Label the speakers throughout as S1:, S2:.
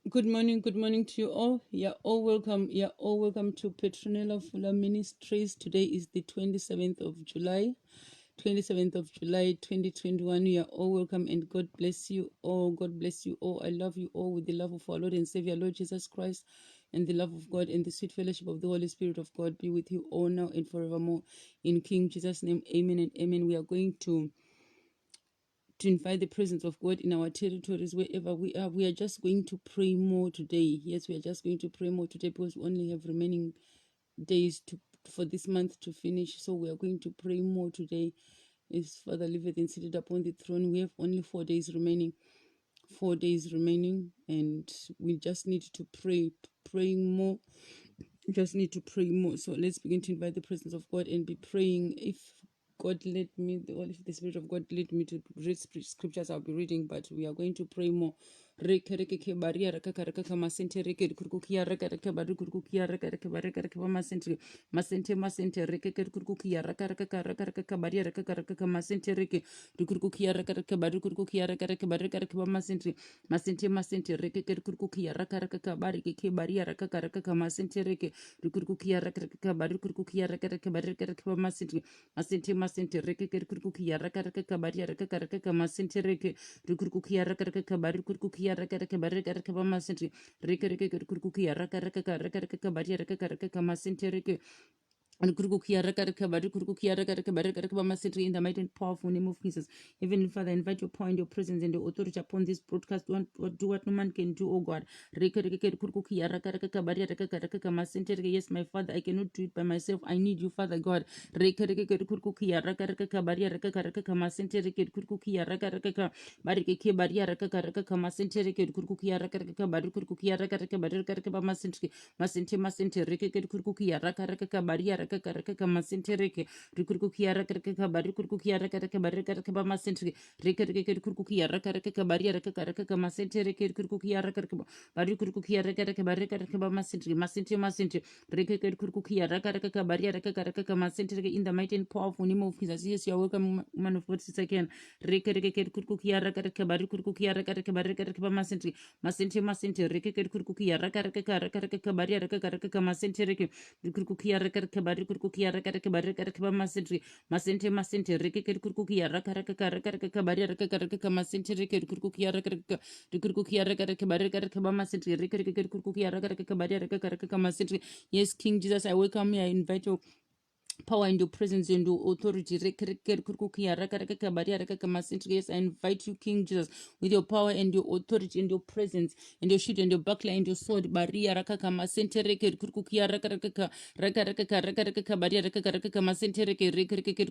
S1: Good morning to you all. You're all welcome. You're all welcome to Petronella Fuller Ministries. Today is the 27th of July, 27th of July 2021. You're all welcome and God bless you all. God bless you all. I love you all with the love of our Lord and Savior, Lord Jesus Christ, and the love of God and the sweet fellowship of the Holy Spirit of God be with you all now and forevermore. In King Jesus' name, amen and amen. We are going to invite the presence of God in our territories wherever we are. We are just going to pray more today. Yes, we are just going to pray more today because we only have remaining days for this month to finish. So we are going to pray more today. As Father liveth and seated upon the throne, we have only 4 days remaining. 4 days remaining, and we just need to praying more. Just need to pray more. So let's begin to invite the presence of God and be praying. If God led me, or if the Spirit of God led me to read scriptures, I'll be reading, but we are going to pray more. Reke reke ke baria raka raka kama sente reke kurkukia raka raka baru kurkukia raka raka baraka raka bama sente masente reke kurkukia raka raka baria raka raka kama sente reke kurkukia raka baru kurkukia raka baraka raka bama sente masente reke kurkukia raka bari ke baria raka kama sente reke kurkukia raka baru kurkukia raka baraka raka bama sente masente reke kurkukia raka baria raka kama sente reke kurkukia raka baru kurkukia raka baraka bama sente reke kurkukia raka baria raka kama sente reke and Kurukukia Rakaraka, Barukukia Rakaraka, Barakama City in the mighty and powerful name of Jesus. Heavenly Father, invite your power and your presence and your authority upon this broadcast. Do what no man can do, oh God. Kurukukia Rakaraka, Barakama Center. Yes, my Father, I cannot do it by myself. I need you, Father God. Kurukukia Rakaraka, Barakama Center. Kurukukia Rakaraka, Bariki Baria Rakaraka, Center. Kurukukia Rakaraka, Barukukia Rakaraka, Barakama Center. Masente Kurukukia Rakaraka, Baria raka masente reke rikurkukia raka bari kurkukia raka bari raka ba masente reke kurkukia raka bari raka masente reke kurkukia raka bari kurkukia raka bari raka ba masente reke kurkukia raka bari raka masente in the mighty and powerful name of Jesus. Yes, you are welcome, man of God, sister again. Reke kurkukia raka bari kurkukia raka bari raka ba masente reke kurkukia raka bari raka masente reke kurkukia raka bari kurkukia raka bari raka masente reke kurkukia raka bari raka masente reke kurkukia raka bari raka masente reke kurkukia raka bari raka masente. Yes, King Jesus, I welcome you. I invite you power and your presence and your authority. Yes, I invite you, King Jesus, with your power and your authority and your presence and your shield and your buckler and your sword. Baria rakaka masente reke kurkukia raka baria raka masente reke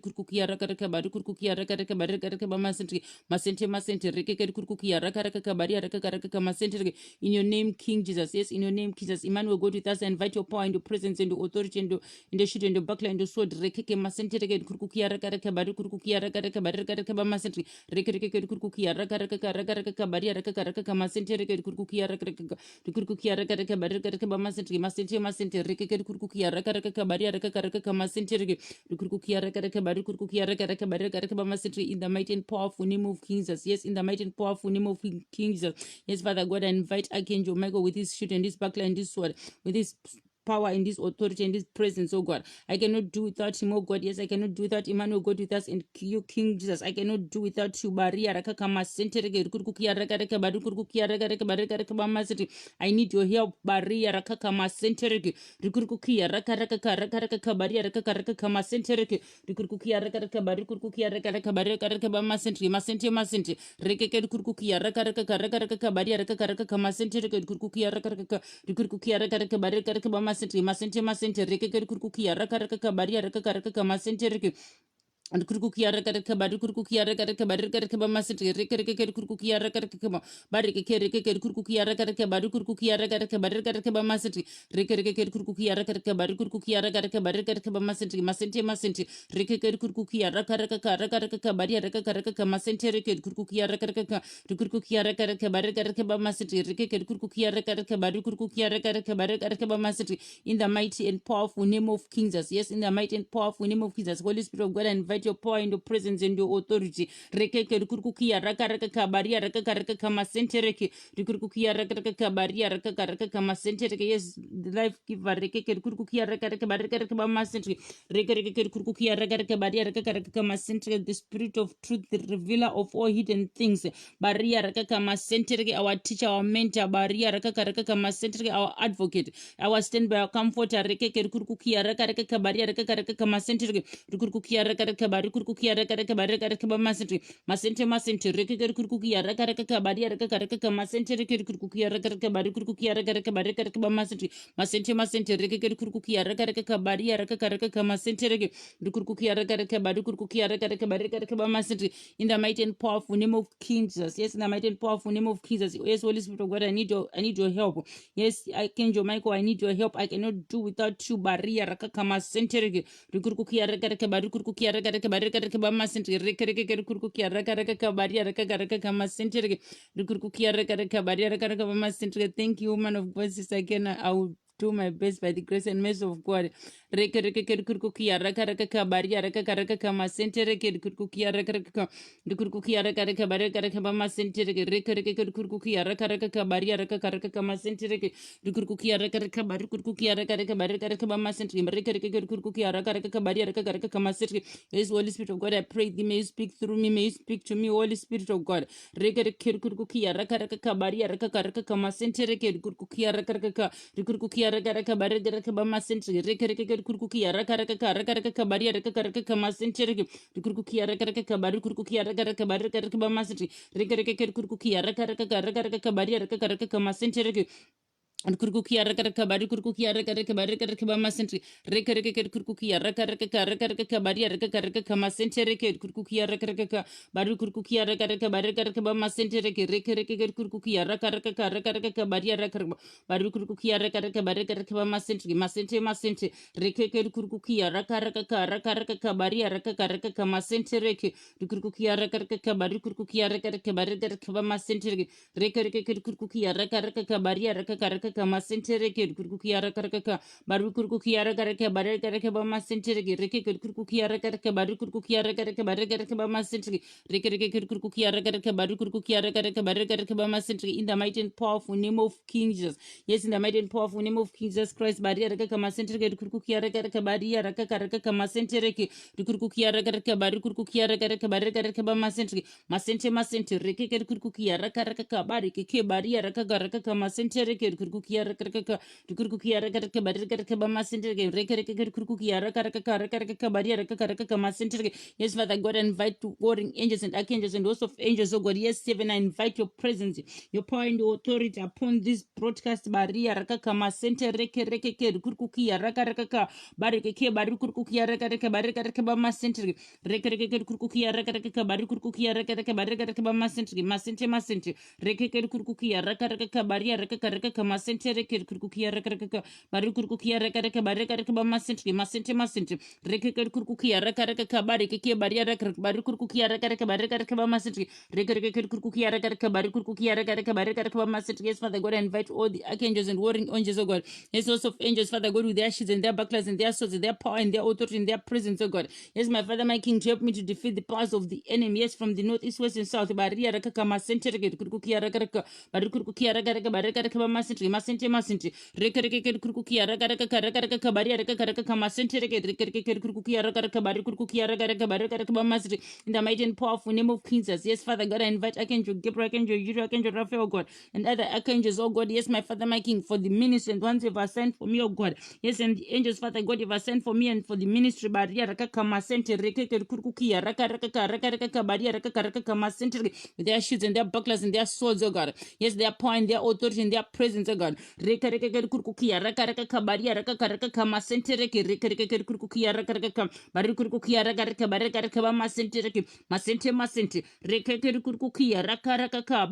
S1: kurkukia raka baru kurkukia raka masente reke kurkukia raka baria raka masente reke. In your name, King Jesus. Yes, in your name, Jesus. Emmanuel, God with us. I invite your power and your presence and your authority and your shield and your buckler and your sword. Rekeke masente reke kurkukia raka baru kurkukia raka ba masente reke kurkukia raka baria raka masente reke kurkukia raka baru ba masente reke kurkukia raka baria raka masente reke kurkukia raka baru kurkukia raka ba masente. In the mighty and powerful name of Jesus. Yes, in the mighty and powerful name of King Jesus. Yes, Father God, I invite Archangel Michael with his shield and his buckler and his sword, with his power and this authority and this presence, oh God. I cannot do without him, oh God. Yes, I cannot do without Emmanuel, God with us, and you, King Jesus. I cannot do without you. I need your help. Masente reke kurkukia raka baria raka masente reke and kurkukia raka bari kurkukia raka ba masente reke kurkukia raka bari reke kurkukia raka bari kurkukia raka ba masente reke kurkukia raka bari kurkukia raka ba masente reke kurkukia raka bari raka masente reke kurkukia raka bari ba masente reke kurkukia raka bari kurkukia raka ba masente. In the mighty and powerful name of Jesus. Yes, in the mighty and powerful name of Jesus. Holy Spirit of God, I invite invite your power and your presence and your authority. Rekeke rukurukia rakaraka kabaria rakakaraka kamasentereke rukurukia rakaraka kabaria rakakaraka kamasentereke. Yes, the life giver. Rekeke rukurukia rakaraka baraka kamasentereke rekereke rukurukia rakaraka baria rakakaraka kamasentereke. The spirit of truth, the revealer of all hidden things. Baria rakaka masentereke, our teacher, our mentor. Baria rakakaraka kamasentereke, our advocate, our standby, our comforter. Rekeke rukurukia rakaraka baria rakakaraka kamasentereke rukurukia rakaraka baria rukurukia rakaraka baraka kamasentereke masente masente rekeke rukurukia rakaraka baria rakakaraka masentereke rukurukia rakaraka baria rukurukia rakaraka baraka kamasentereke masente masente rekeke rukurukia rakaraka baria rakakaraka masentereke rukurukia rakaraka baria rukurukia rakaraka baraka kamasentereke. In the mighty and powerful name of King Jesus. Yes, in the mighty and powerful name of Jesus. Yes, Holy Spirit of God, I need your help. Yes, Archangel Michael, I need your help. I cannot do without you. Baria rakaka masentereke rukurukia rakaraka baria rukurukia rakaraka baraka kamasentereke rekereke rukurukia rakaraka baria rakakaraka masentereke rukurukia rakaraka baria rakaraka masentereke. Thank you, woman of God, sister again. I will do my best by the grace and mercy of God. Rekereke rukurukia rakaraka baria rakakaraka masentereke rukurukia rakaraka rukurukia rakaraka baraka masentereke rekereke rukurukia rakaraka baria rakakaraka masentereke rukurukia rakaraka baria rukurukia rakaraka baraka masentereke rekereke rukurukia rakaraka baria rakakaraka masentereke. Yes, Holy Spirit of God, I pray thee, may you speak through me, may you speak to me, Holy Spirit of God. Rekereke rukurukia rakaraka baria rakakaraka masentereke rukurukia rakaraka rukurukia rakaraka baraka masentereke rekereke rukurukia rakaraka baria rakakaraka masentereke rukurukia rakaraka baria rukurukia rakaraka baraka masentereke rekereke rukurukia rakaraka baria rakakaraka masentereke Kurkukia rakaraka bari kurkukia rakaraka bari karaka bamasentri rekaraka kurkukia rakaraka bari rakaraka kamasentri kurkukia rakaraka bari kurkukia rakaraka bari karaka bamasentri rekaraka kurkukia rakaraka bari rakaraka bari kurkukia rakaraka bari karaka bamasentri masentri rekaraka kurkukia rakaraka bari rakaraka kamasentri kurkukia rakaraka bari kurkukia rakaraka bari karaka bamasentri rekaraka kurkukia rakaraka bari rakaraka masentereke kurkukia rakaraka baru kurkukia rakaraka baraka bamasentereke reke kurkukia rakaraka baru kurkukia rakaraka baraka bamasentereke reke kurkukia rakaraka baru kurkukia rakaraka baraka bamasentereke. In the mighty and powerful name of King Jesus. Yes, in the mighty and powerful name of King Jesus Christ. Baria rakaraka masentereke kurkukia rakaraka baria rakaraka masentereke kurkukia rakaraka baru kurkukia rakaraka baraka bamasentereke masente reke kurkukia rakaraka barika baria rakaraka masentereke kurkukia rakaraka kurkukia rakaraka baraka bamasentereke reke kurkukia rakaraka baria rakaraka masentereke. Yes, Father God, I invite to warring angels and archangels and hosts of angels, oh God. Yes, Heaven, I invite your presence, your power and your authority upon this broadcast. Baria rakaka masentereke reke kurkukia rakaraka barika baru kurkukia rakaraka baraka bamasentereke reke kurkukia rakaraka baru kurkukia rakaraka baraka bamasentereke masente reke kurkukia rakaraka baria rakaraka masentereke kurkukia rakaraka baru kurkukia rakaraka baraka bamasentereke masente reke kurkukia rakaraka barika baria rakaraka baru kurkukia rakaraka baraka bamasentereke reke kurkukia rakaraka baru kurkukia rakaraka baraka bamasentereke. Yes, Father God, I invite all the archangels and warring angels, oh God. Yes, also of angels, Father God, with their shields and their bucklers and their swords and their power and their authority and their presence, oh God. Yes, my Father, my King, to help me to defeat the powers of the enemy. Yes, from the north, east, west, and south. Baria rakaka masentereke kurkukia rakaraka baru kurkukia rakaraka baraka bamasentereke masente reke kurkukia rakaraka baria rakaraka masentereke reke kurkukia rakaraka baru kurkukia rakaraka baraka bamasentereke. In the mighty and powerful name of King Jesus. Yes, Father God, I invite Archangel Gabriel, Archangel Uriel, Archangel Raphael, oh God, and other archangels, oh God. Yes, my Father, my King, for the ministry and ones you've assigned for me, oh God. Yes, and the angels, Father God, you've assigned for me and for the ministry. Baria rakaka masente reke kurkukia rakaraka baria rakaraka masente with their shields and their bucklers and their swords, oh God. Yes, their power and their authority and their presence, oh God. Reke kurkukia rakaraka baria rakaraka masente reke kurkukia rakaraka baru kurkukia rakaraka baraka masente masente reke kurkukia rakaraka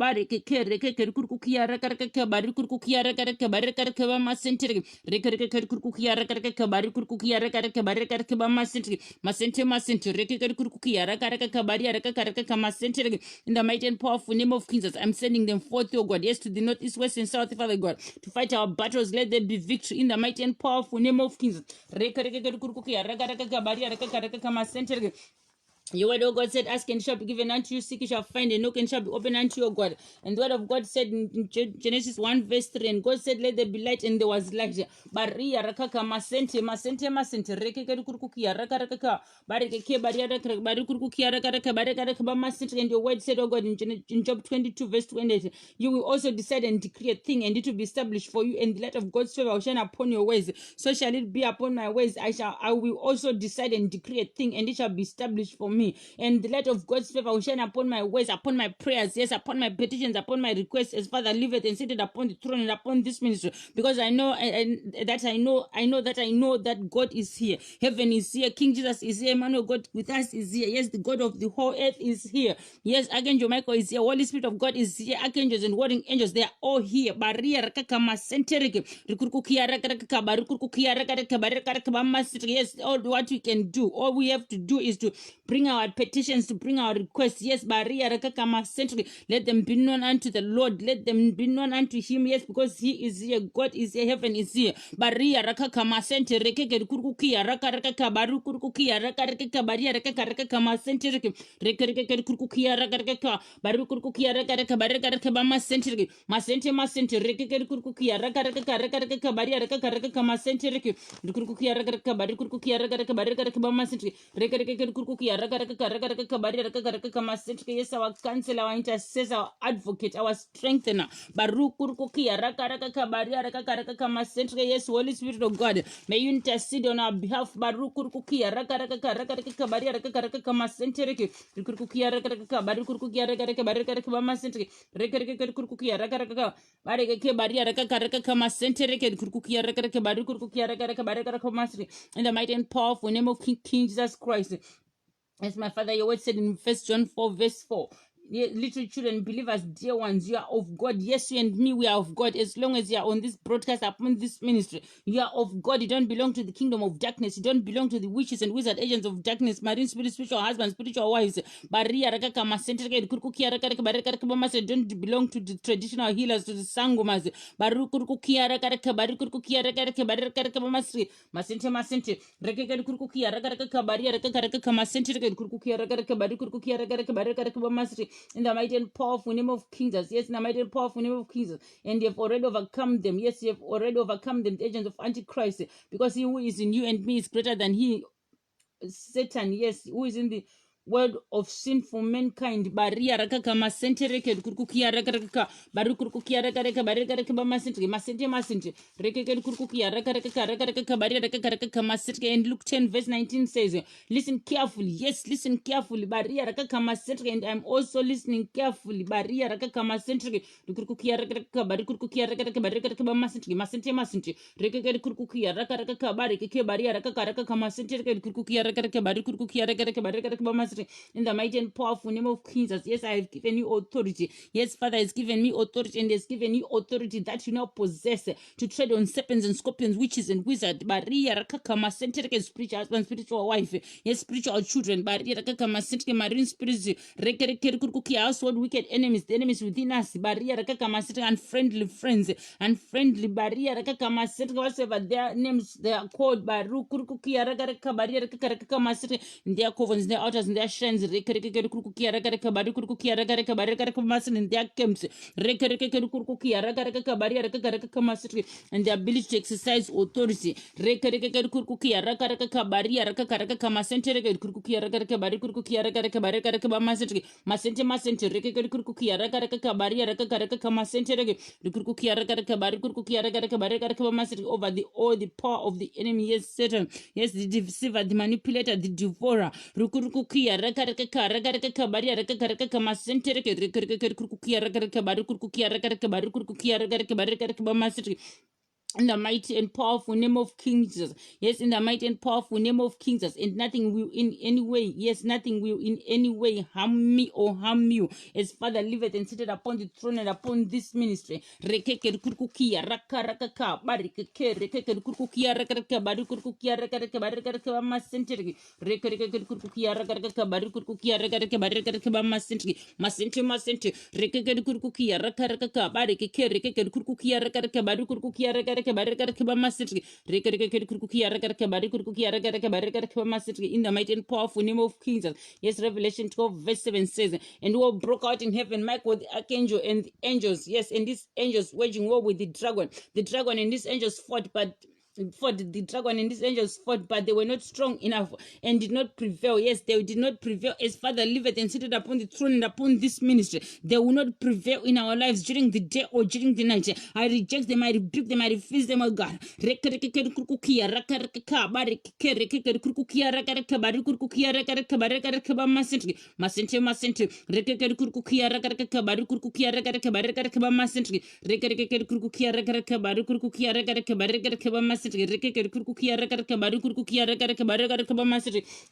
S1: reke kurkukia rakaraka baru kurkukia rakaraka baraka masente reke kurkukia rakaraka baru kurkukia rakaraka baraka masente reke kurkukia rakaraka baria rakaraka masente. In the mighty and powerful name of Jesus, I'm sending them forth, oh God. Yes, to the north, east, west, and south, Father God, to fight our battles. Let there be victory in the mighty and powerful name of Jesus. Reke kurkukia rakaraka baria rakaraka masente Your word, oh God, said, ask and it shall be given unto you, seek you shall find, and knock and it shall be opened unto you, O God. And the word of God said in Genesis 1 verse 3, and God said, let there be light, and there was light. Baria rakaka masente rekeke rukurukukia raka rakaka barikeke baria raka barikurukukia raka raka barika raka bamasente. And your word said, oh God, in Job 22 verse 28, you will also decide and decree a thing, and it will be established for you, and the light of God's favor will shine upon your ways. So shall it be upon my ways. I will also decide and decree a thing, and it shall be established for me. And the light of God's favor will shine upon my ways, upon my prayers, yes, upon my petitions, upon my requests, as Father liveth and seated upon the throne and upon this ministry. Because I know that God is here. Heaven is here. King Jesus is here. Emmanuel, God with us is here. Yes, the God of the whole earth is here. Yes, Archangel Michael is here. Holy Spirit of God is here. Archangels and warring angels, they are all here. Baria rakaka masentereke rikurukukia rakaka barukurukukia rakaka barakaka bamasitereke. Yes, all what we can do, all we have to do is to bring our petitions, to bring our requests. Yes, Baria rakaka masentereke. Let them be known unto the Lord. Let them be known unto Him. Yes, because He is here. God is here. Heaven is here. Baria rakaka masentereke rikurukukia rakaka barukurukukia rakaka baria rakaka rakaka masentereke rekereke kurukukia rakaka barukurukukia rakaka barakaka bamasentereke masente rekeke kurukukia rakaka baria rakaka masentereke kurukukia rakaka barukurukukia rakaka barakaka bamasentereke rekereke kurukukia rakaka baria rakaka masentereke. Yes, our counselor, our intercessor, our advocate, our strengthener. Barukurukukia rakaka baria rakaka masentereke. Yes, Holy Spirit of God, may you intercede on our behalf. Barukurukukia rakaka baria rakaka masentereke kurukukia rakaka barukurukukia rakaka barakaka bamasentereke rekereke kurukukia rakaka bareke baria rakaka masentereke kurukukia rakaka barukurukukia rakaka barakaka masentereke. In the mighty and powerful name of King Jesus Christ. As my Father, your word said in 1 John 4 verse 4, little children, believers, dear ones, you are of God. Yes, you and me, we are of God. As long as you are on this broadcast, upon this ministry, you are of God. You don't belong to the kingdom of darkness. You don't belong to the witches and wizard agents of darkness, marine spirit, spiritual husbands, spiritual wives. Don't belong to the traditional healers, to the sangomas. In the mighty and powerful name of King Jesus. Yes, in the mighty and powerful name of King Jesus. And you have already overcome them. Yes, you have already overcome them, the agents of Antichrist. Because he who is in you and me is greater than he, Satan. Yes, who is in the world of sinful mankind. Baria rakaka masentereke kurukukia rakaka barukurukia rakaka baraka bamasente masente rekeke kurukukia rakaka baria rakaka masente. And Luke 10 verse 19 says, listen carefully. Yes, listen carefully. Baria rakaka masente. And I'm also listening carefully. Baria rakaka masente kurukukia rakaka barukurukia rakaka baraka bamasente rekeke kurukukia rakaka barike baria rakaka masente kurukukia rakaka barukurukia rakaka bamasente. In the mighty and powerful name of Jesus. Yes, I have given you authority. Yes, Father has given me authority, and has given you authority that you now possess to tread on serpents and scorpions, witches and wizards. Baria rakaka sentereke spiritual husband, spiritual wife. Yes, spiritual children. Baria rakaka sentereke marine spirits. Rekereke kurukukia household wicked enemies, the enemies within us. Baria rakaka sentereke unfriendly friends, unfriendly baria rakaka sentereke whatsoever their names they are called. Baru kurukukia rakaka baria rakaka sentereke in their covens, in their altars, in their shrines. Rekereke kurukukia rakaka baru kurukukia rakaka baraka masen in their camps. Rekereke kurukukia rakaka baria rakaka masen and the ability to exercise authority. Rekereke kurukukia rakaka baria rakaka masentereke kurukukia rakaka baru kurukukia rakaka baraka masente rekeke kurukukia rakaka baria rakaka masentereke kurukukia rakaka baru kurukukia rakaka baraka masen over the all the power of the enemy. Yes, Satan. Yes, the deceiver, the manipulator, the devourer. Rukurukukia rakaka baria rakaka masentereke kurukukia rakaka baru kurukukia rakaka baru kurukukia rakaka baraka masen in the mighty and powerful name of King Jesus. Yes, in the mighty and powerful name of King Jesus. And nothing will in any way, yes, nothing will in any way harm me or harm you. As Father liveth and seated upon the throne and upon this ministry. Rekeke kurukukia rakaka barikeke rekeke kurukukia rakaka barukurukia rakaka baraka masentereke rekeke kurukukia rakaka barukurukia rakaka baraka masente rekeke kurukukia rakaka barikeke rekeke kurukukia rakaka barukurukia in the mighty and powerful name of Jesus. Yes, Revelation 12 verse 7 says, and war broke out in heaven, Michael the archangel and the angels, yes, and these angels waging war with the dragon and these angels fought, but fought the dragon and these angels fought, but they were not strong enough and did not prevail. Yes, they did not prevail. As Father liveth and seated upon the throne and upon this ministry, they will not prevail in our lives during the day or during the night. I reject them, I rebuke them, I refuse them, oh God. In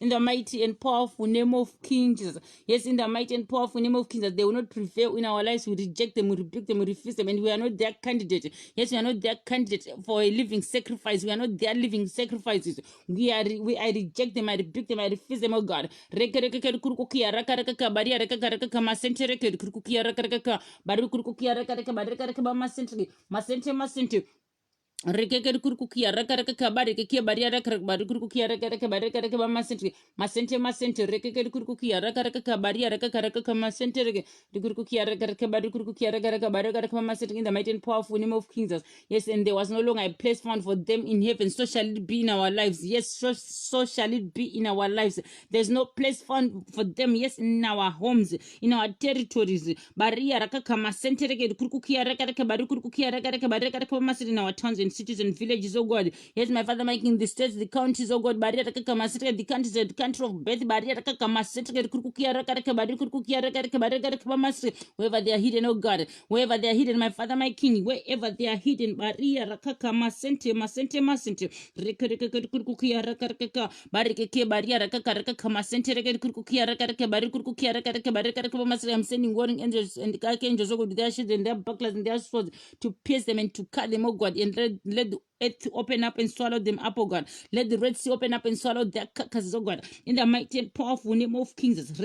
S1: the mighty and powerful name of King Jesus. Yes, in the mighty and powerful name of King Jesus, they will not prevail in our lives. We reject them, we rebuke them, we refuse them, and we are not their candidate. Yes, we are not their candidate for a living sacrifice. We are not their living sacrifices. I reject them, I rebuke them, I refuse them, oh God. Rekekere kurkukia rakaraka bareke kia bariara karbari kurkukia rakaraka bareka ba masente rekekere kurkukia rakaraka bariara rakaraka masente reke kurkukia rakaraka bari kurkukia rakaraka bareka masente in the mighty and powerful name of Jesus. Yes, and there was no longer a place found for them in heaven. So shall it be in our lives. Yes, so shall it be in our lives. There's no place found for them. Yes, in our homes, in our territories. Baria rakaka masente reke kurkukia rakaraka bari kurkukia rakaraka bareka masente in our towns and cities and villages, oh God. Yes, my Father, making the states, the counties, oh God, barrier the countries, the country of birth, barrier wherever they are hidden, oh God, wherever they are hidden, my Father, my King, wherever they are hidden, barrier masente I'm sending warring angels and archangels, oh God, with their shields and their bucklers and their swords to pierce them and to cut them, oh God, and let the earth open up and swallow them up, oh God. Let the Red Sea open up and swallow their carcasses, oh God. In the mighty and powerful name of King Jesus.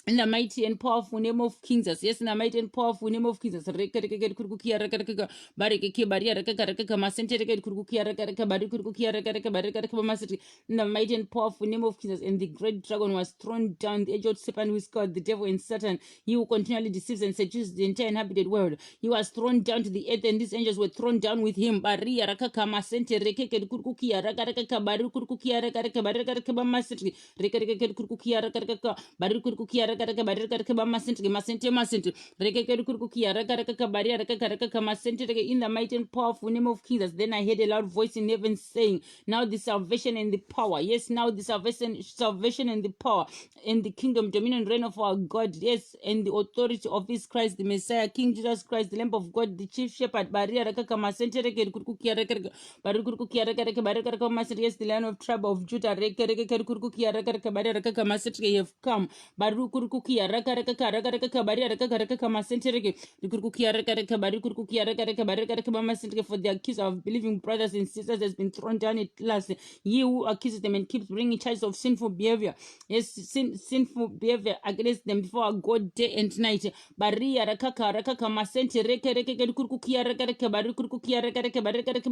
S1: In the mighty and powerful name of Jesus. Yes, in the mighty and powerful name of Jesus. In the mighty and powerful name of Jesus. And the great dragon was thrown down, the aged serpent who is called the devil and Satan. He who continually deceives and seduces the entire inhabited world. He was thrown down to the earth, and these angels were thrown down with him. In the mighty and powerful name of Jesus. Then I heard a loud voice in heaven saying, now the salvation and the power, yes, now the salvation and the power and the kingdom, dominion, reign of our God, yes, and the authority of his Christ, the Messiah, King Jesus Christ, the Lamb of God, the chief shepherd, yes, the Lion of tribe of Judah, have come. For the accuser of believing brothers and sisters has been thrown down at last. He who accuses them and keeps bringing charges of sinful behavior, yes, sinful behavior against them before our God day and night. Baria rakaka rakaka masente reke reke kurkukia reke reke bari kurkukia reke reke bari reke reke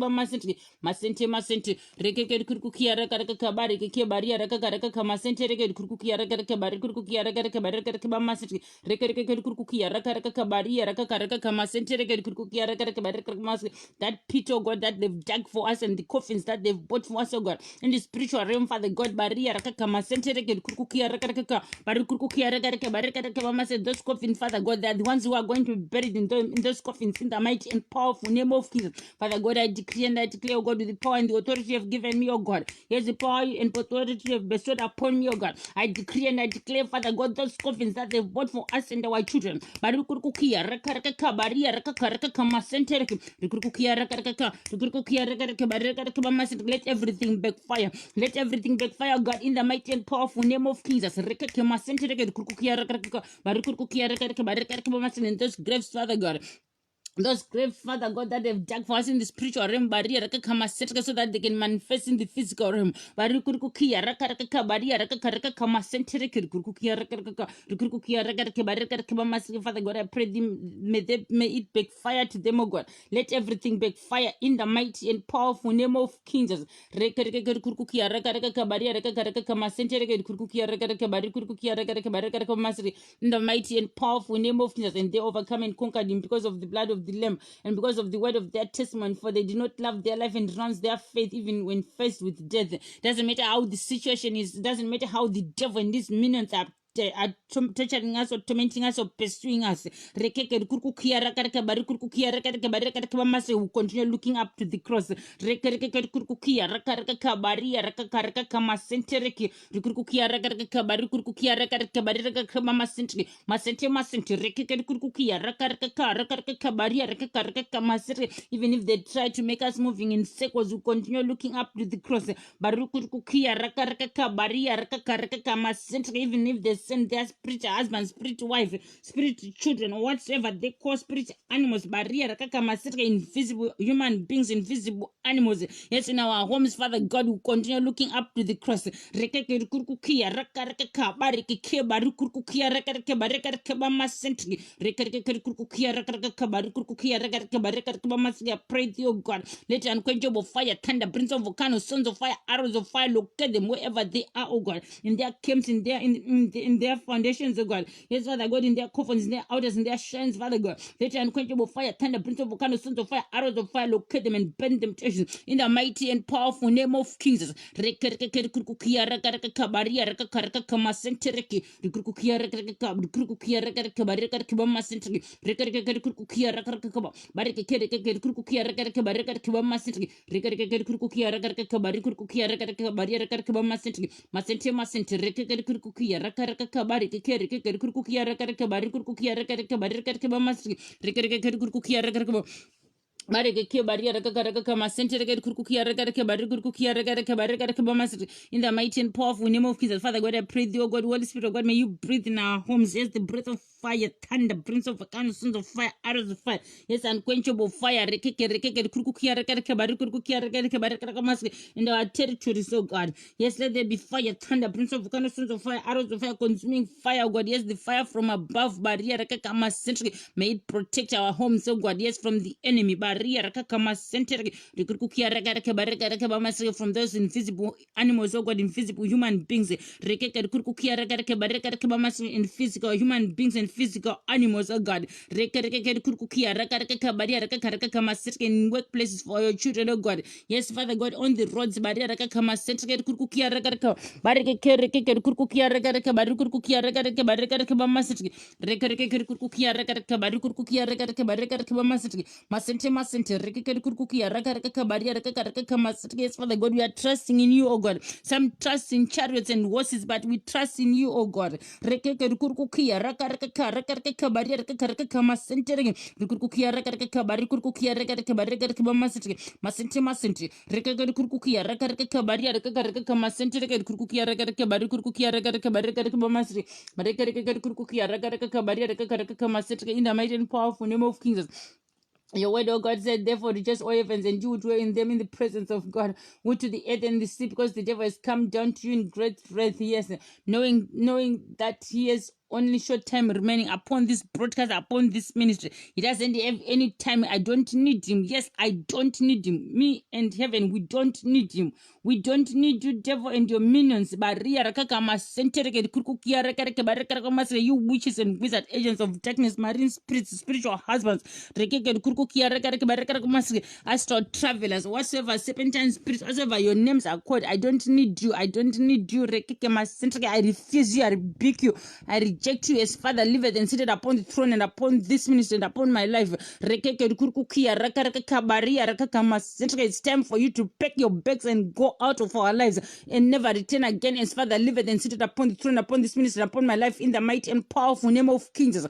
S1: masente masente reke reke kurkukia reke reke bari reke baria rakaka rakaka masente reke kurkukia reke reke bari kurkukia reke reke bari reke reke masente reke reke kurkukia reke reke baria rakaka rakaka masente reke kurkukia reke reke bari reke masente. That pit, oh God, that they've dug for us and the coffins that they've bought for us, oh God, in the spiritual realm, Father God, baria rakaka masente reke kurkukia reke reke bari kurkukia reke reke bari reke reke masente. Those coffins, Father God, they are the ones who are going to be buried in those coffins in the mighty and powerful name of Jesus. Father God, I decree and I declare, oh God, with the power and the authority you have given me, oh God. Here's the power and authority you have bestowed upon me, oh God. I decree and I declare, Father God, those coffins that they've bought for us and our children. Let everything backfire. Let everything backfire, God, in the mighty and powerful name of Jesus. In those graves, Father God. those great Father God that have dug for us in the spiritual realm, barrier so that they can manifest in the physical realm. Barikukia raka barrier raka kama centric kukia raka Father God, I pray them, may it backfire to them, oh God. Let everything backfire in the mighty and powerful name of King Jesus. Kukia raka barrier raka kama centric kukia raka barikukia raka in the mighty and powerful name of Jesus, and they overcome and conquered him because of the blood of the Lamb and because of the word of their testimony. For they did not love their life and renounce their faith even when faced with death. Doesn't matter how the situation is. Doesn't matter how the devil and these minions are torturing us or tormenting us or pursuing us. We continue looking up to the cross. Even if they try to make us moving in circles, we continue looking up to the cross. Even if they send their spirit husband, spirit wife, spirit children, or whatsoever they call spirit animals, invisible human beings, invisible animals. Yes, in our homes, Father God, we continue looking up to the cross. I pray thee, oh God, let unquenchable fire, thunder, prince of volcanoes, sons of fire, arrows of fire, locate them wherever they are, oh God, in their camps, in their foundations, oh God. Yes, Father God, in their coffins, in their altars, in their shrines, Father God. Let unquenchable fire, thunder, prince of volcanoes, sons of fire, arrows of fire, locate them and burn them to ashes in the mighty and powerful name of Jesus. Bareke baria raka kama sentere kurkukia raka bari kurkukia raka bamasri in the mighty and powerful name of Jesus. Father God, I pray thee, oh God, Holy Spirit of God, may you breathe in our homes. Yes, the breath of fire, thunder, prince of volcanoes, sons of fire, arrows of fire. Yes, unquenchable fire. Rekeke kurkukia raka bari kurkukia raka bari bamasri in our territories, oh God. Yes, let there be fire, thunder, prince of volcanoes, sons of fire, arrows of fire, consuming fire, oh God. Yes, the fire from above, baria raka kama sentere, may it protect our homes, oh God. Yes, from the enemy. From those invisible animals, oh God, invisible human beings, in physical human beings and physical animals, oh God, in workplaces for your children, oh God. Yes, Father God, on the roads, yes, Father God, we are trusting in you, oh God. Some trust in chariots and horses, but we trust in you, oh God. In the mighty and powerful name of Jesus. Your word, oh God, said, therefore rejoice, all heavens, and you would dwell in them in the presence of God, would to the earth and the sea, because the devil has come down to you in great wrath, yes, knowing that he has only short time remaining upon this broadcast, upon this ministry. He doesn't have any time. I don't need him. Yes, I don't need him. Me and heaven, we don't need him. We don't need you, devil, and your minions. You witches and wizard agents of darkness, marine spirits, spiritual husbands, astral travelers, whatsoever serpentine spirits, whatsoever your names are called. I don't need you. I don't need you. I refuse you. I rebuke you. I reject you as Father liveth and seated upon the throne and upon this ministry and upon my life. It's time for you to pack your bags and go out of our lives and never return again as Father liveth and seated upon the throne, upon this ministry, upon my life, in the mighty and powerful name of King Jesus.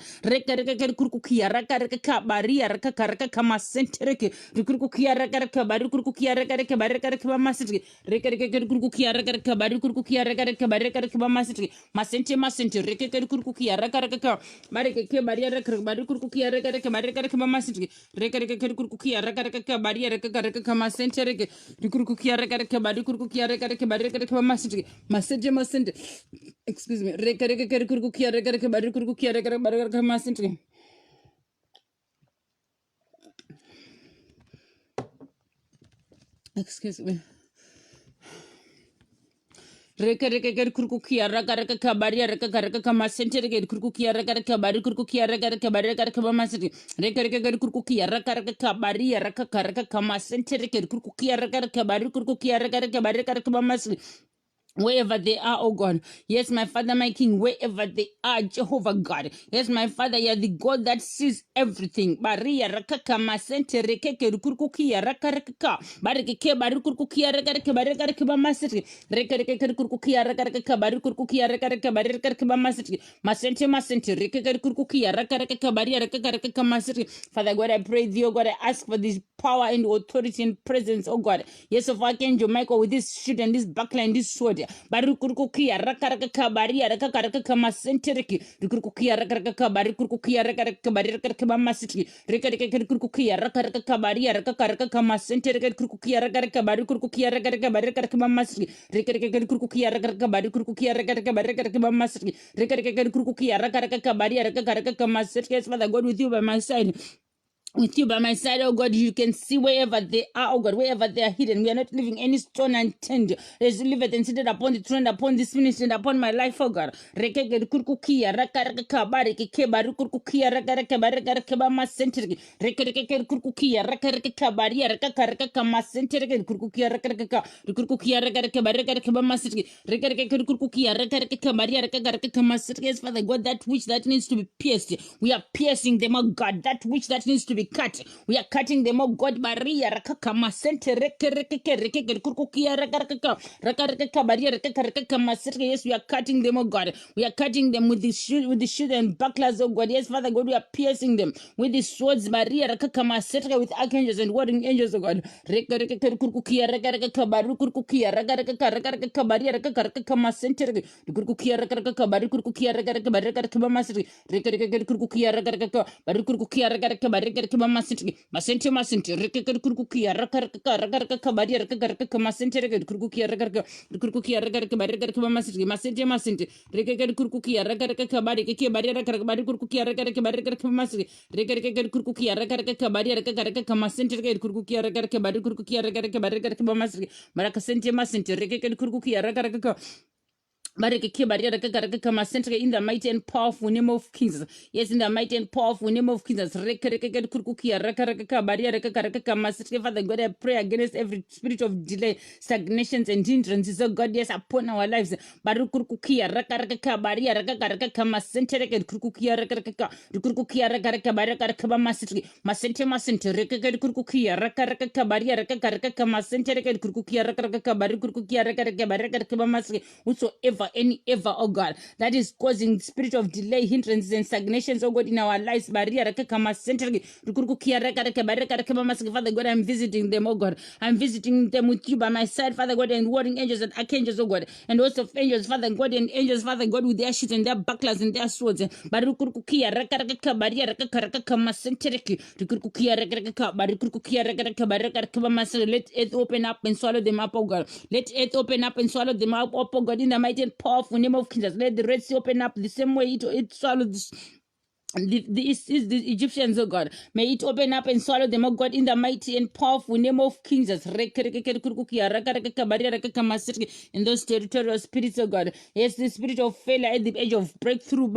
S1: kurkukia raka bareke baria raka bari kurkukia raka bari raka mamasitri reka kurkukia raka baria raka masente reke kurkukia raka bari kurkukia raka bari raka mamasitri masente excuse me reka kurkukia raka bari kurkukia raka bari raka masentri. Excuse me. Reka kurkukia raka baria raka masente reke kurkukia raka bari kurkukia raka bari raka masentri reka kurkukia raka baria raka masente reke kurkukia raka bari kurkukia raka bari raka masentri. Wherever they are, oh God. Yes, my Father, my King, wherever they are, Jehovah God. Yes, my Father, you are the God that sees everything. Baria rakaka masente rekeke rukurukia rakaraka. Barikeke barukurukia rakaraka barika masete. Rekeke rukurukia rakaraka barukurukia rakaraka barika masete. Masente rekeke rukurukia rakaraka baria rakaraka masete. Father God, I pray thee, oh God, I ask for this power and authority and presence, oh God. Yes, of Archangel Michael with this shield and this buckler and this sword. Barukurukia rakaraka baria rakaraka masenteriki. Rukurukia rakaraka barikurukia rakaraka barika masete. Rekeke rukurukia rakaraka baria rakaraka masenteriki rukurukia rakaraka barikurukia rakaraka barika masete. Rekeke rukurukia rakaraka barikurukia rakaraka barika masete. Rekeke rukurukia rakaraka baria rakaraka masete. Yes, Father God, with you by my side. With you by my side, oh God, you can see wherever they are, oh God, wherever they are hidden. We are not leaving any stone unturned. As you live it and seated upon the throne, upon this ministry, and upon my life, oh God. Rekeke kurkukia, rakaraka bariki keba, rukurkukia, rakaraka baraka bama centric. Rekeke kurkukia, rakaraka baria, rakaraka macentric, kurkukia, rakaraka, rukurkukia, rakaraka baraka bama centric. Rekeke kurkukia, rakaraka baria, rakaraka macentric. Yes, Father God, that which that needs to be pierced, we are piercing them, oh God. That which that needs to be cut, we are cutting them, oh God. Maria rakaka masente reke kurkukia rakaka Maria rakaka masente. Yes, we are cutting them, oh God. We are cutting them with the shield and bucklers, oh God. Yes, Father God, we are piercing them with the swords, Maria rakaka masente, with archangels and warring angels, oh God. Reke kurkukia rakaka baru kurkukia rakaka Maria rakaka masente kurkukia rakaka baru kurkukia rakaka masente. Reke kurkukia rakaka baru kurkukia rakaka masente rekeke kurkukia rakaraka baria rakaraka masente rekeke kurkukia rakaraka baria masente rekeke kurkukia rakaraka baria keke baria rakaraka baria kurkukia rakaraka baria masente rekeke kurkukia rakaraka baria rakaraka masente rekeke kurkukia rakaraka baria kurkukia rakaraka baria masente rekeke kurkukia rakaraka in the mighty and powerful name of Jesus. Yes, in the mighty and powerful name of Jesus. Father God, I pray against every spirit of delay, stagnations, and hindrances. Oh God, yes, upon our lives. Whosoever, any ever, oh God, that is causing spirit of delay, hindrances, and stagnations, oh God, in our lives. Father God, I'm visiting them, oh God. I'm visiting them with you by my side, Father God, and warring angels and archangels, oh God, and also angels, Father God, and angels, Father God, with their shields and their bucklers and their swords. Let it open up and swallow them up, oh God. Let it open up and swallow them up, oh God, in the mighty and powerful name of Jesus. Let the Red Sea open up the same way it swallowed this. The Egyptians, oh God, may it open up and swallow them, oh God, in the mighty and powerful name of Jesus. In those territorial spirits, oh God, yes, the spirit of failure at the edge of breakthrough,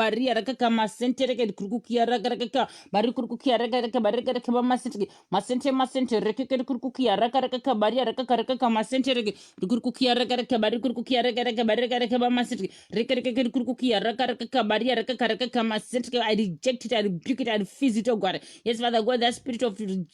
S1: I reject it, I rebuke it, I refuse it, oh God. Yes, Father God, that spirit of failure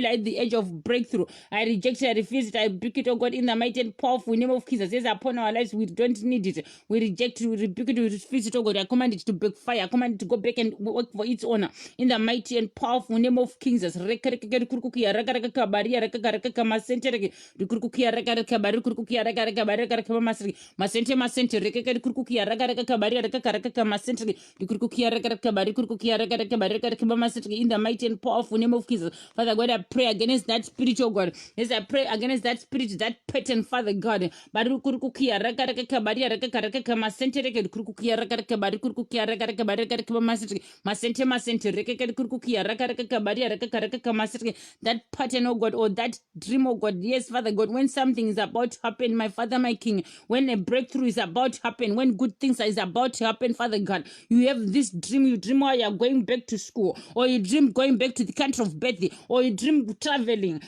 S1: at the edge of breakthrough, I reject it, I refuse it, I rebuke it, oh God, in the mighty and powerful name of Jesus. Yes, upon our lives, we don't need it. We reject it, we rebuke it, we refuse it, oh God. I command it to backfire, I command it to go back and work for its honor. In the mighty and powerful name of Jesus. Masente masente rekeke kurukukia rakaraka bari rakaraka masente kurukukia rakaraka bari kurukukia rakaraka bari rakaraka masente in the mighty and powerful name of Jesus. Father God, I pray against that spiritual God. Yes, I pray against that spirit, that pattern, Father God. Bari kurukukia rakaraka bari rakaraka masente kurukukia rakaraka bari kurukukia rakaraka bari rakaraka masente masente rekeke kurukukia rakaraka bari rakaraka masente. That pattern, oh God, or that dream, oh God. Yes, Father God, when something is about to happen, my Father, my King, when a breakthrough is about to happen, when good things is about to happen, Father God, you have this dream, you dream while you're going back to school, or you dream going back to the country of birth, or you dream traveling.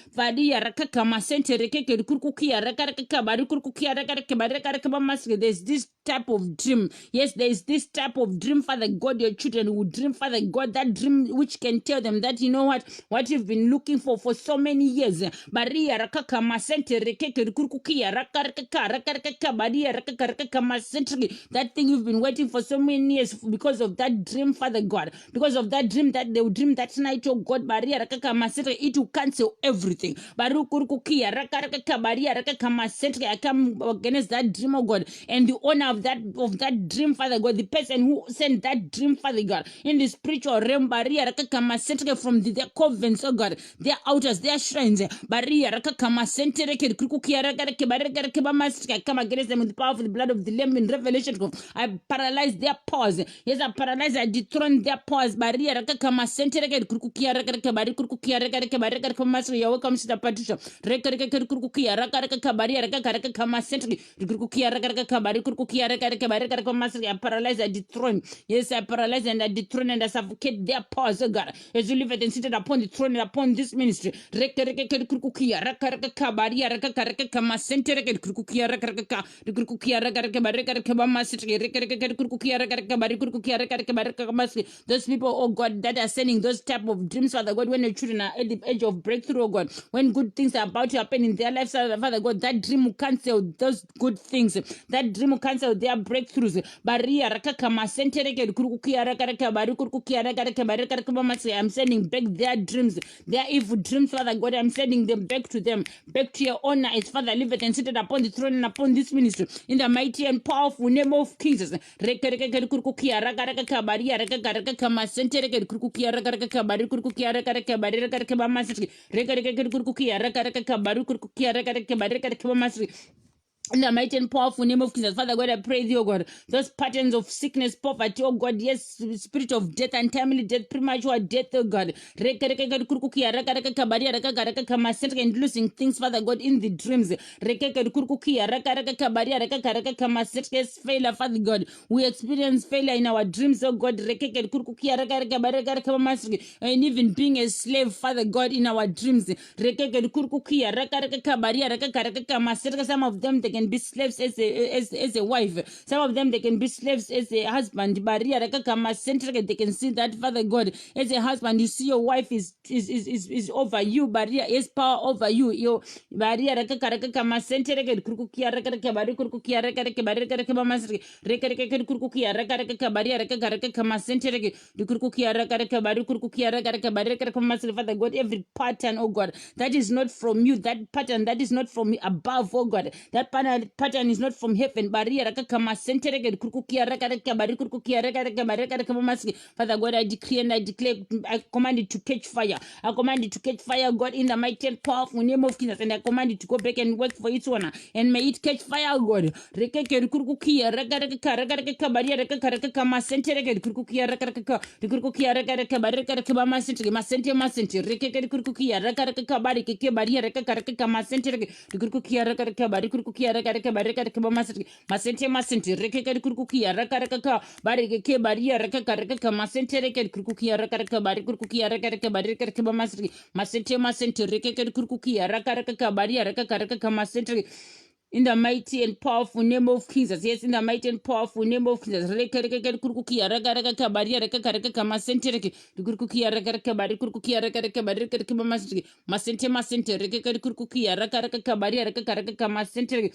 S1: There's this type of dream. Yes, there is this type of dream, Father God, your children will dream, Father God, that dream which can tell them that, you know what you've been looking for so many years. Maria rakaka masente rekeke rukukia rakaraka rakaraka Maria rakaka masente, that thing you've been waiting for so many years because of that dream, Father God, because of that dream that they will dream that night, oh God. Maria rakaka masente, it will cancel everything. Barukurukia rakaraka Maria rakaka masente, I come against that dream, oh God, and the owner of that dream, Father God, the person who sent that dream, Father God, in the spiritual realm, Maria rakaka masente, from their convents, oh God, their altars, their shrines, Maria rakaka masente reke kurukia rakareke barekareke bamasike. I come against them with the power of the blood of the Lamb in Revelation. I paralyze their powers. Yes, I paralyze, I dethrone their powers. Maria rakaka masente reke kurukia rakareke bari kurukia rakareke barekareke bamasike. You're welcome, Sister Patricia. Rekareke kurukia rakareke Maria rakareke masente kurukia rakareke bari kurukia rakareke barekareke bamasike. I paralyze, I dethrone. Yes, I paralyze and I dethrone and I suffocate their powers, oh God, as you live and seated upon the throne and upon this ministry. Kurukia rakaraka baria rakaraka masente kurukia rakaraka kurukia rakaraka barekaraka bamasite rekaraka kurukia rakaraka bari kurukia rakaraka barekaraka masite. Those people, oh God, that are sending those type of dreams, Father God, when the children are at the edge of breakthrough, oh God, when good things are about to happen in their lives, Father God, that dream will cancel those good things. That dream will cancel their breakthroughs. Baria rakaka masente kurukia rakaraka bari kurukia rakaraka barekaraka bamasite. I'm sending back their dreams, their evil dreams, Father God. I'm sending them back to them, back to your honor as Father liveth and seated upon the throne and upon this ministry. In the mighty and powerful name of Jesus. In the mighty and powerful name of Jesus, Father God, I pray thee, oh God, those patterns of sickness, poverty, oh God, yes, spirit of death, untimely death, premature death, oh God, and losing things, Father God, in the dreams. Yes, failure, Father God, we experience failure in our dreams, oh God, and even being a slave, Father God, in our dreams. Some of them, they can be slaves as a wife. Some of them, they can be slaves as a husband. They can see that, Father God, as a husband, you see your wife is over you. Baria is power over you. Your baria Father God, every pattern, oh God, that is not from you, that pattern that is not from above, oh God, that pattern is not from heaven. Father God, I decree and I declare, I command it to catch fire. I command it to catch fire, God, in the mighty and powerful name of Jesus, and I command it to go back and work for its honor, and may it catch fire, God. Masente masente rekeke kurukukia rakaraka bari ke baria rakaraka masente rekeke kurukukia rakaraka bari kurukukia rakaraka bari rakaraka masente masente rekeke kurukukia rakaraka baria rakaraka masente In the mighty and powerful name of Jesus. Yes, in the mighty and powerful name of Jesus. Rekereke kurkukia ragaraka kabaria rekakaraka kamasentereke. Kurkukia ragaraka bari kurkukia ragaraka bari rekereke mamasenteke. Masente masente rekeke kurkukia ragaraka kabaria rekakaraka kamasentereke.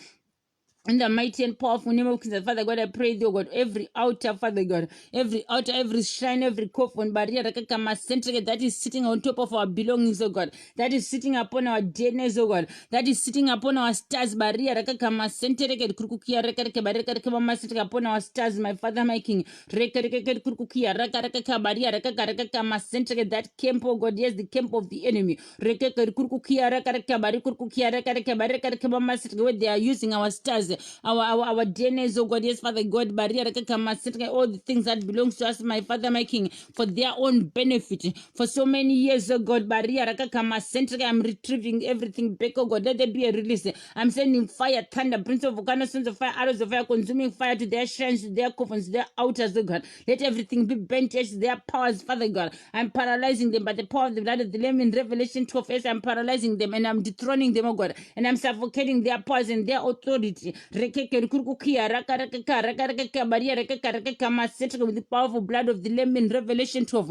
S1: In the mighty and powerful name of Jesus, Father God, I pray thee, oh God, every altar, Father God, every altar, every shrine, every coffin, barrier, that is sitting on top of our belongings, oh God, that is sitting upon our deadness, oh God, that is sitting upon our stars, barrier, upon our stars, my Father, my King, that camp, oh God, yes, the camp of the enemy, where they are using our stars, our DNAs, oh God, yes, Father God, barrier, all the things that belongs to us, my Father, my King, for their own benefit. For so many years, oh God, barrier, I'm retrieving everything back, oh God, let there be a release. I'm sending fire, thunder, prince of volcanoes, sons of fire, arrows of fire, consuming fire to their shrines, to their coffins, to their altars, oh God. Let everything be bent to their powers, Father God. I'm paralyzing them by the power of the blood of the Lamb in Revelation 12. Yes, I'm paralyzing them and I'm dethroning them, oh God, and I'm suffocating their powers and their authority. With the powerful blood of the Lamb in Revelation 12.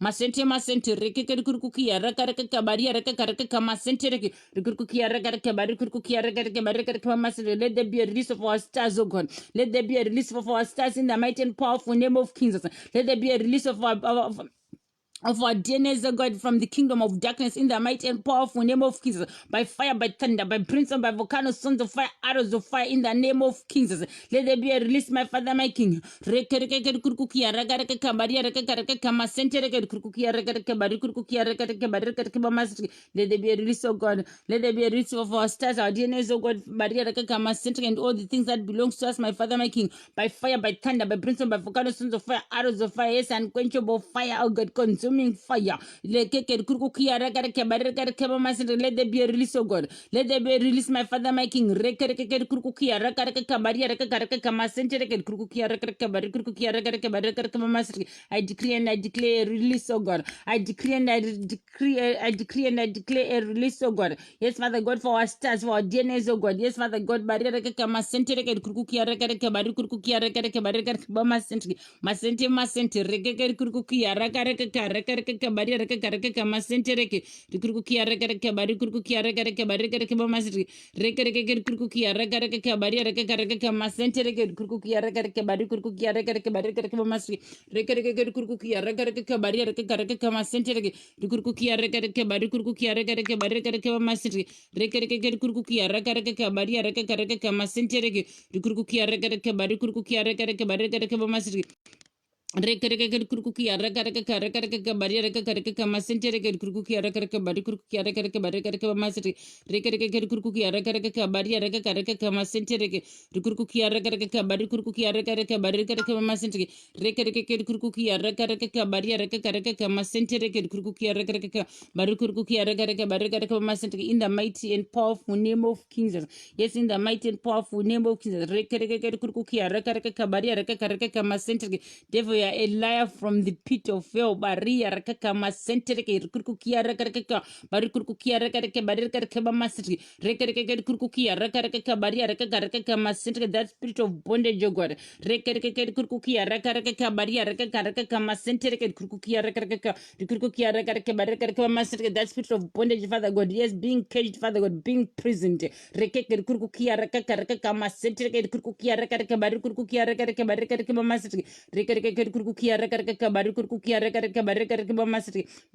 S1: Masente masente rekeke kurkukia rakaraka baria rakaraka masente reke kurkukia rakaraka bari kurkukia rakaraka bari rakaraka masente. Let there be a release of our stars, oh God. Let there be a release of our stars in the mighty and powerful name of Jesus. Let there be a release of our DNAs, oh God, from the kingdom of darkness in the mighty and powerful name of Jesus, by fire, by thunder, by brimstone, by volcanoes, sons of fire, arrows of fire, in the name of Jesus. Let there be a release, my Father, my King. Let there be a release, oh God. Let there be a release of our stars, our DNAs, oh God, and all the things that belongs to us, my Father, my King, by fire, by thunder, by brimstone, by volcanoes, sons of fire, arrows of fire, yes, unquenchable fire, oh God, consuming fire. Let there be a release, oh God. Let there be a release, my Father, my King. I decree and I declare a release, oh God. I decree and I declare a release, oh God. Yes, Father God, for our stars, for our DNAs, oh God. Yes, Father God, masente masente rekeke kurkukia rakareka rakareka bari rakareka masente reke kurkukia rakareka bari kurkukia rakareka bari rakareka masente rekereke kurkukia rakareka bari rakareka masente reke kurkukia rakareka bari kurkukia rakareka bari rakareka masente rekereke kurkukia rakareka bari rakareka masente reke kurkukia rakareka bari kurkukia rakareka bari rakareka masente rekereke kurkukia rakareka bari rakareka masente reke kurkukia rakareka bari kurkukia rakareka bari rakareka masente Rekereke rakaraka rakaraka bari rakaraka masente rekereke rakaraka bari kurkuki rakaraka bari rakaraka masente rekereke kurkuki rakaraka bari rakaraka masente rekereke rakaraka bari kurkuki rakaraka bari rakaraka masente rekereke kurkuki rakaraka bari rakaraka masente rekereke rakaraka bari kurkuki rakaraka bari rakaraka masente. In the mighty and powerful name of Jesus. Yes, in the mighty and powerful name of Jesus. Rekereke kurkuki rakaraka bari rakaraka masente. Devil, you are a liar from the pit of hell. Baria rakaka masentereke kurkukia rakaraka bari kurkukia rakaraka bari rakaraka masentereke rekaraka kurkukia rakaraka baria rakaraka masentereke. That spirit of bondage, oh God. Rekaraka kurkukia rakaraka baria rakaraka masentereke kurkukia rakaraka kurkukia rakaraka bari rakaraka masentereke. That spirit of bondage, Father God, yes, being caged, Father God, being prisoned. Rekaraka kurkukia rakaraka masentereke kurkukia rakaraka bari kurkukia rakaraka bari rakaraka masentereke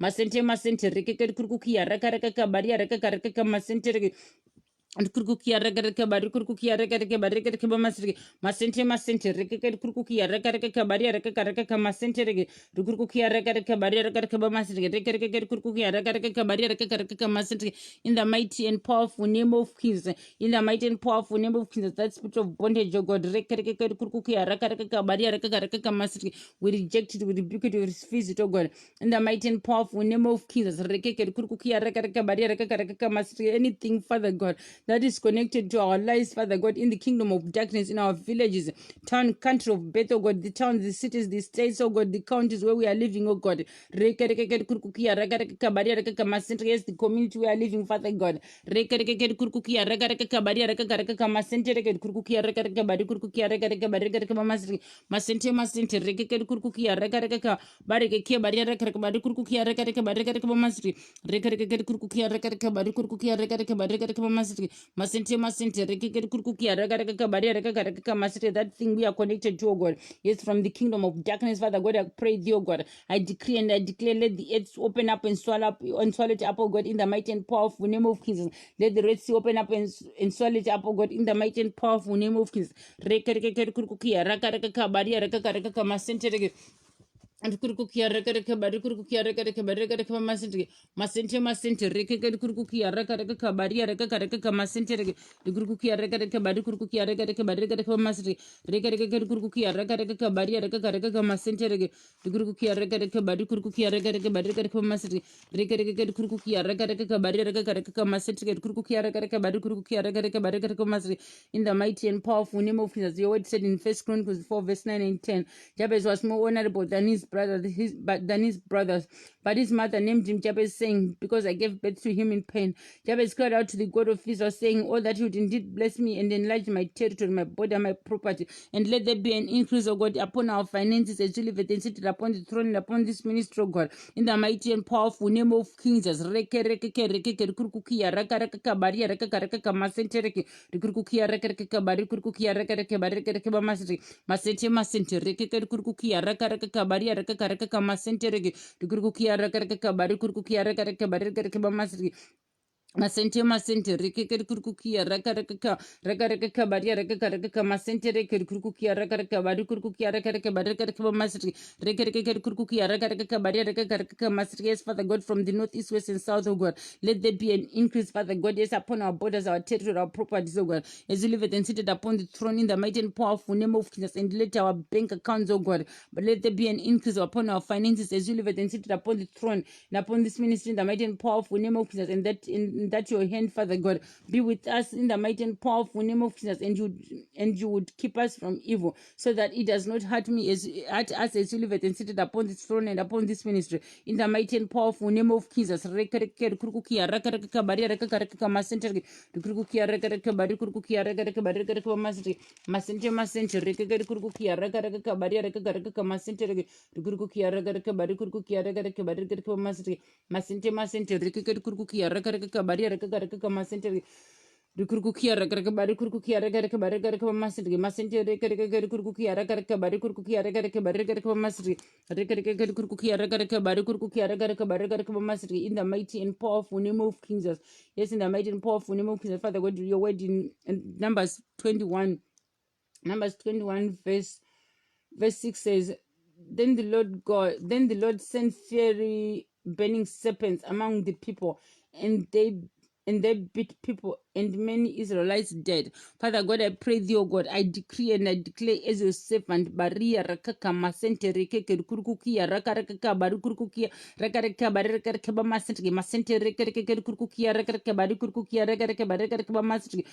S1: masente masente masente kurkukia rakaraka bari kurkukia rakaraka bari rakaraka masente masente masente rekeke kurkukia rakaraka bari rakaraka masente reke kurkukia rakaraka bari rakaraka masente rekeke kurkukia rakaraka bari rakaraka masente. In the mighty and powerful name of Jesus, in the mighty and powerful name of Jesus, that spirit of bondage, oh God, rekeke kurkukia rakaraka bari rakaraka masente, we reject it, we rebuke it, we refuse it, oh God. In the mighty and powerful name of Jesus, rekeke kurkukia rakaraka bari rakaraka masente, anything, Father God, that is connected to our lives, Father God, in the kingdom of darkness, in our villages, town, country of birth, oh God, the towns, the cities, the states, oh God, the counties where we are living, oh God. Yes, the community we are living, Father God. Masente masente rekeke kurkukia rekareka bareke barika bari kurkukia rekareka barika masri rekareka kurkukia rekareka bari kurkukia rekareka barika masri masente masente rekeke kurkukia rekareka barika masri. That thing we are connected to, oh God, yes, from the kingdom of darkness, Father God, I pray thee, oh God, I decree and I declare, let the earth open up and swallow it up, oh God, in the mighty and powerful name of Jesus. Let the Red Sea open up and swallow it up, oh God, in the mighty and powerful name of Jesus. Rekareka kurkukia rekareka baria rekareka masente and kurkukia rekareka bari kurkukia rekareka barika masente masente masente rekeke kurkukia rekareka baria rekareka masente the kurkukia rekareka bari kurkukia rekareka barika masente rekareka kurkukia rekareka baria rekareka masente the kurkukia rekareka bari kurkukia rekareka barika masente rekareka kurkukia rekareka baria rekareka masente kurkukia rekareka bari kurkukia rekareka barika masente. In the mighty and powerful name of Jesus, your word said in 1 Chronicles 4 verse 9 and 10, Jabez was more honorable than his brothers, but his mother named him Jabez, saying, because I gave birth to him in pain. Jabez cried out to the God of Israel, saying, oh, that you would indeed bless me and enlarge my territory, my border, my property, and let there be an increase, O God, upon our finances as you live and seated upon the throne and upon this ministry, O God, in the mighty and powerful name of King Jesus. Masente masente rekeke kurkukia raka baria raka masente reke kurkukia raka bari kurkukia raka masri. Masente masente rekeke kurkukia raka baria raka masente reke kurkukia raka bari kurkukia raka masri rekeke kurkukia raka baria raka masri. Yes, Father God, from the north, east, west, and south, oh God, let there be an increase, Father God, yes, upon our borders, our territory, our properties, oh God, as you live it and seated upon the throne in the mighty and powerful name of Jesus, and let our bank accounts, oh God, but let there be an increase upon our finances as you live it and seated upon the throne and upon this ministry in the mighty and powerful name of Jesus, and that in that your hand, Father God, be with us in the mighty and powerful name of Jesus, and you would keep us from evil, so that it does not hurt us as you live it and seated upon this throne and upon this ministry in the mighty and powerful name of Jesus. Masente masente rekeke kurkukia raka baria raka masente kurkukia raka bari kurkukia raka bari masente masente masente rekeke kurkukia raka baria raka masente Rukurkukia raka bari kurkukia raka bari masente masente rekeke kurkukia raka bari kurkukia raka bari masente rekeke kurkukia raka bari kurkukia raka bari masente in the mighty and powerful name of King Jesus. Yes, in the mighty and powerful name of King Jesus, Father God, your word in Numbers 21 verse 6 says, then the Lord sent fiery burning serpents among the people, and they beat people, and many Israelites died. Father God, I pray thee, O God, I decree and I declare as your servant, Baria Rakaka Masente Rekeke Kurkukia Rakaraka Barukurkukia Rakaraka Baraka Masente Masente Rekeke Kurkukia Rakaraka Barukurkukia Rakaraka Baraka Masente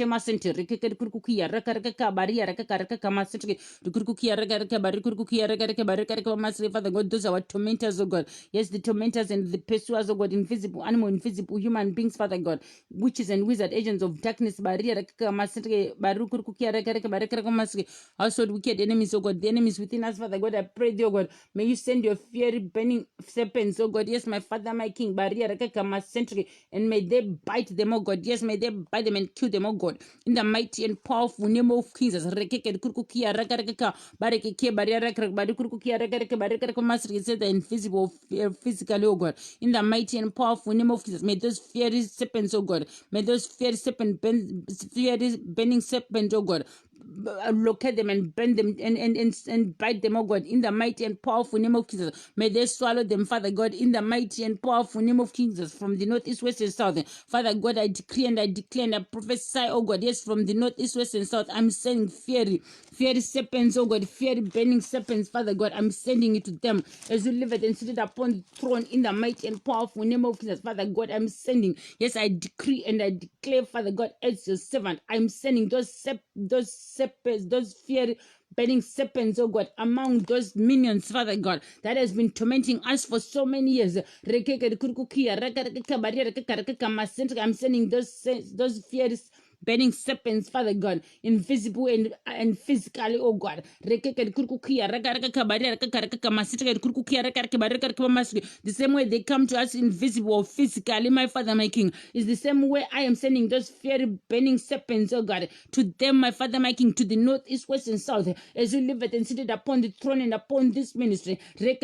S1: Masente Rekeke Kurkukia Rakaraka Baria Rakaraka Masente Kurkukia Rakaraka Barukurkukia Rakaraka Baraka Masente. Father God, those are our tormentors, O God. Yes, the tormentors and the pursuers, O God, invisible, animal, invisible, human beings, Father God, witches and wizard agents of darkness, household wicked enemies, oh God, the enemies within us, Father God, I pray thee, oh God, may you send your fiery burning serpents, oh God, yes, my Father, my King, and may they bite them, oh God, yes, may they bite them and kill them, oh God, in the mighty and powerful name of Jesus. The invisible, physically, oh God, in the mighty and powerful name of Jesus, may those fiery serpents, oh God, may those fiery burning serpents, oh God, locate them and burn them and bite them, oh God, in the mighty and powerful name of Jesus. May they swallow them, Father God, in the mighty and powerful name of Jesus, from the north, east, west, and south. Father God, I decree and I declare and I prophesy, oh God, yes, from the north, east, west, and south, I'm sending fiery serpents, oh God, fiery burning serpents, Father God, I'm sending it to them as you live it and seated upon the throne in the mighty and powerful name of Jesus. Father God, I'm sending, yes, I decree and I declare, Father God, as your servant, I'm sending those serpents, those fiery burning serpents, oh God, among those minions, Father God, that has been tormenting us for so many years. I'm sending those fiery burning serpents, Father God, invisible and physically, oh God. The same way they come to us invisible or physically, my Father, my King, is the same way I am sending those fiery burning serpents, oh God, to them, my Father, my King, to the north, east, west, and south, as you live it and seated upon the throne and upon this ministry. May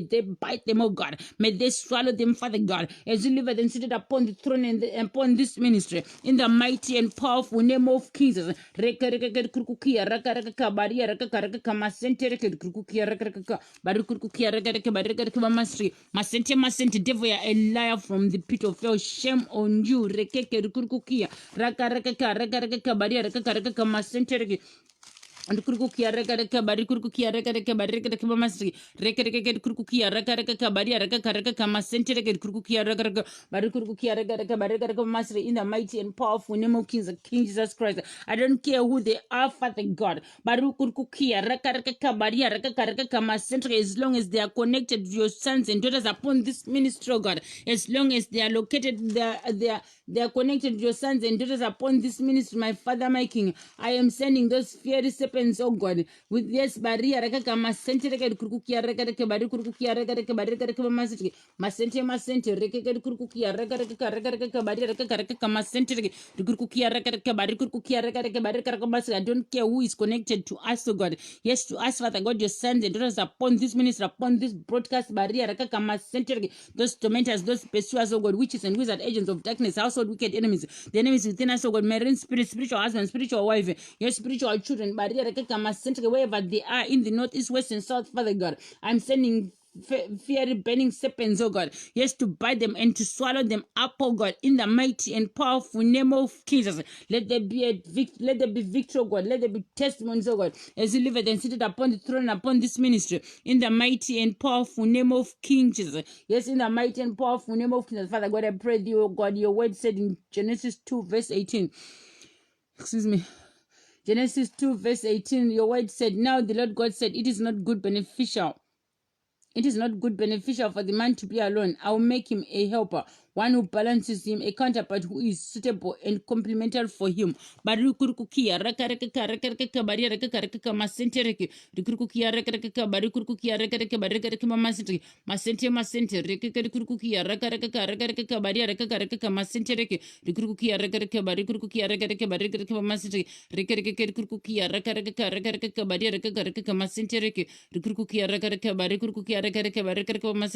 S1: they bite them, oh God. May they swallow them, Father God, as you live it and seated upon the throne and upon this ministry. In the mighty and powerful name of Jesus. Masente, devil, you are a liar from the pit of hell. Shame on you. And kurukukia reka bari kurukukia reka bari reka masri reka kurukukia reka bari reka masente reka kurukukia reka bari kurukukia reka bari reka masri, in the mighty and powerful name of King Jesus Christ. I don't care who they are, Father God. Bari kurukukia reka bari reka masente, as long as they are connected to your sons and daughters upon this ministry, oh God, as long as they are located, they are connected to your sons and daughters upon this ministry, my Father, my King. I am sending those fiery serpents, oh God, with yes, barrier, masente, kurukukia, bari kurukukia, bari masente, kurukukia, bari masente, kurukukia, bari kurukukia, bari I don't care who is connected to us, oh God. Yes, to us, Father God, your sons and daughters upon this ministry, upon this broadcast, barrier, masente, those tormentors, those pursuers, oh God, witches and wizard agents of darkness, household wicked enemies, the enemies within us, oh God, marine spirit, spiritual husband, spiritual wife, your spiritual children, wherever they are in the north, east, west, and south, Father God, I'm sending fiery burning serpents, oh God, yes, to bite them and to swallow them up, oh God, in the mighty and powerful name of Jesus. Let there be victory, oh God. Let there be testimonies, oh God, as you live it and seated upon the throne upon this ministry, in the mighty and powerful name of King Jesus. Yes, in the mighty and powerful name of Jesus, Father God, I pray thee, oh God, your word said in Genesis 2 verse 18, excuse me, Genesis 2 verse 18, your word said, now the Lord God said, it is not beneficial for the man to be alone. I will make him a helper, one who balances him, a counterpart who is suitable and complementary for him. Barikurukukia raka baria raka masentereke rikurukukia raka barikurukukia raka masente rikurukukia raka baria raka masentereke rikurukukia raka barikurukukia raka masente rikurukukia raka baria raka masentereke rikurukukia raka barikurukukia raka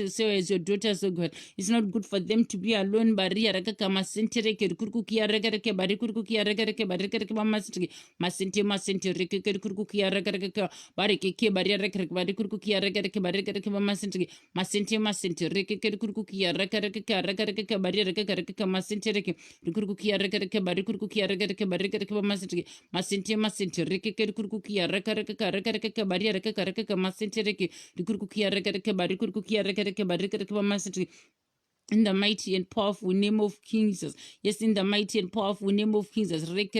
S1: say as your daughters, oh God, it's not good for them to be alone. Baria raka masentere ke kurukukia raka bari kurukukia raka bari masente reke kurukukia raka bari ke baria raka bari kurukukia raka bari masente reke kurukukia raka bari raka masente reke kurukukia raka bari kurukukia raka bari masente reke kurukukia raka bari raka masente reke kurukukia raka bari kurukukia raka masente. In the mighty and powerful name of King Jesus. Yes, in the mighty and powerful name of King Jesus. Masente